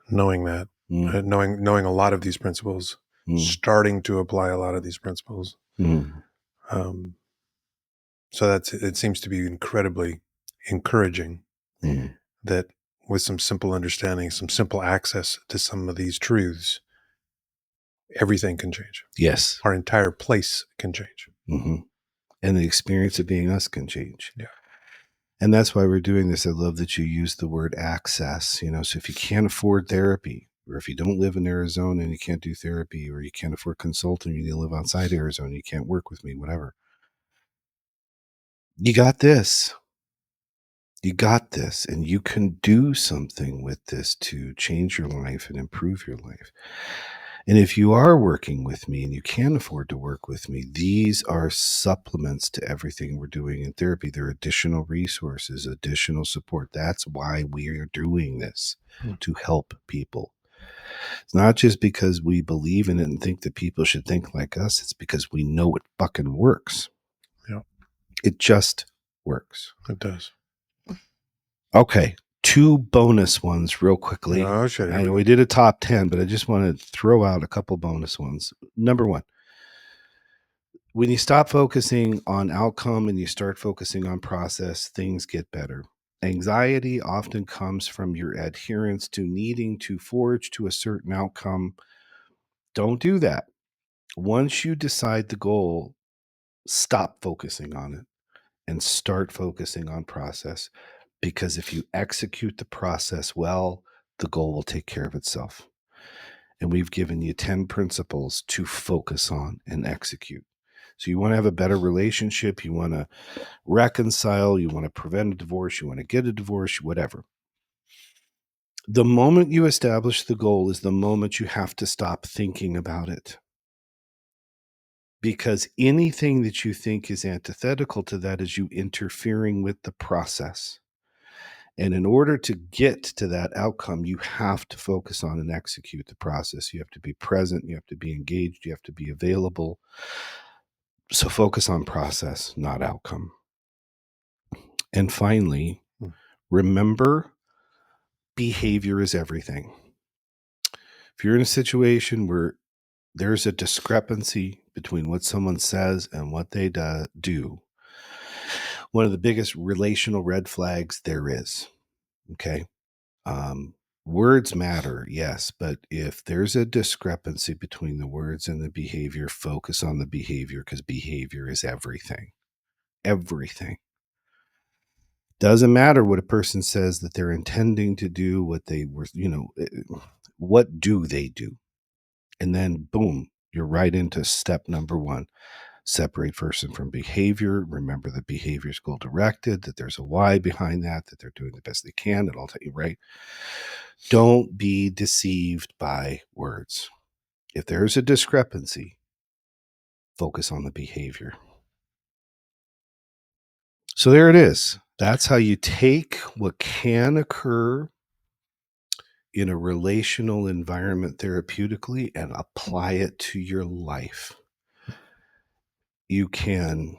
knowing that, knowing a lot of these principles, starting to apply a lot of these principles. So it seems to be incredibly encouraging. that with some simple understanding, some simple access to some of these truths, everything can change. Yes. Our entire place can change. Mm-hmm. And the experience of being us can change. Yeah. And that's why we're doing this. I love that you use the word access. So if you can't afford therapy, or if you don't live in Arizona and you can't do therapy, or you can't afford consulting, you live outside Arizona, you can't work with me, whatever. You got this. You got this, and you can do something with this to change your life and improve your life. And if you are working with me and you can afford to work with me, these are supplements to everything we're doing in therapy. They're additional resources, additional support. That's why we are doing this, to help people. It's not just because we believe in it and think that people should think like us. It's because we know it fucking works. Yeah. It just works. It does. Okay. 2 bonus ones real quickly. Oh, shit. I know we did a top 10, but I just want to throw out a couple bonus ones. Number 1, when you stop focusing on outcome and you start focusing on process, things get better. Anxiety often comes from your adherence to needing to forge to a certain outcome. Don't do that. Once you decide the goal, stop focusing on it and start focusing on process. Because if you execute the process well, the goal will take care of itself. And we've given you 10 principles to focus on and execute. So you want to have a better relationship, you want to reconcile, you want to prevent a divorce, you want to get a divorce, whatever. The moment you establish the goal is the moment you have to stop thinking about it. Because anything that you think is antithetical to that is you interfering with the process. And in order to get to that outcome, you have to focus on and execute the process. You have to be present. You have to be engaged. You have to be available. So focus on process, not outcome. And finally, remember, behavior is everything. If you're in a situation where there's a discrepancy between what someone says and what they do, one of the biggest relational red flags there is, okay? Words matter, yes, but if there's a discrepancy between the words and the behavior, focus on the behavior, because behavior is everything. Everything. Doesn't matter what a person says that they're intending to do, what they were, what do they do? And then boom, you're right into step number 1. Separate person from behavior. Remember that behavior is goal directed, that there's a why behind that they're doing the best they can. It'll tell you, right? Don't be deceived by words. If there's a discrepancy, focus on the behavior. So there it is. That's how you take what can occur in a relational environment therapeutically and apply it to your life. You can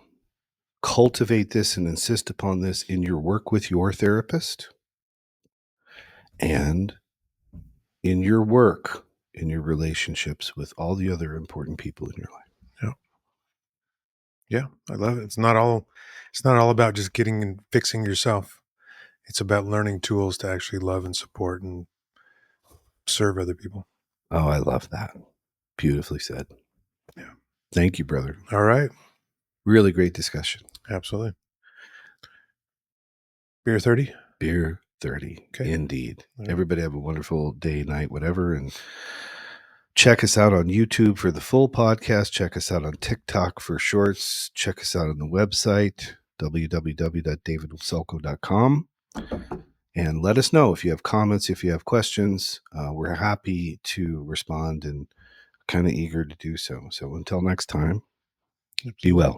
cultivate this and insist upon this in your work with your therapist and in your work, in your relationships with all the other important people in your life. Yeah. Yeah, I love it. It's not all about just getting and fixing yourself. It's about learning tools to actually love and support and serve other people. Oh, I love that. Beautifully said. Yeah. Thank you, brother. All right. Really great discussion. Absolutely. Beer 30? Beer 30. Okay. Indeed. Right. Everybody have a wonderful day, night, whatever. And check us out on YouTube for the full podcast. Check us out on TikTok for shorts. Check us out on the website, www.davidwaselkow.com. And let us know if you have comments, if you have questions. We're happy to respond and kind of eager to do so. So until next time, be well.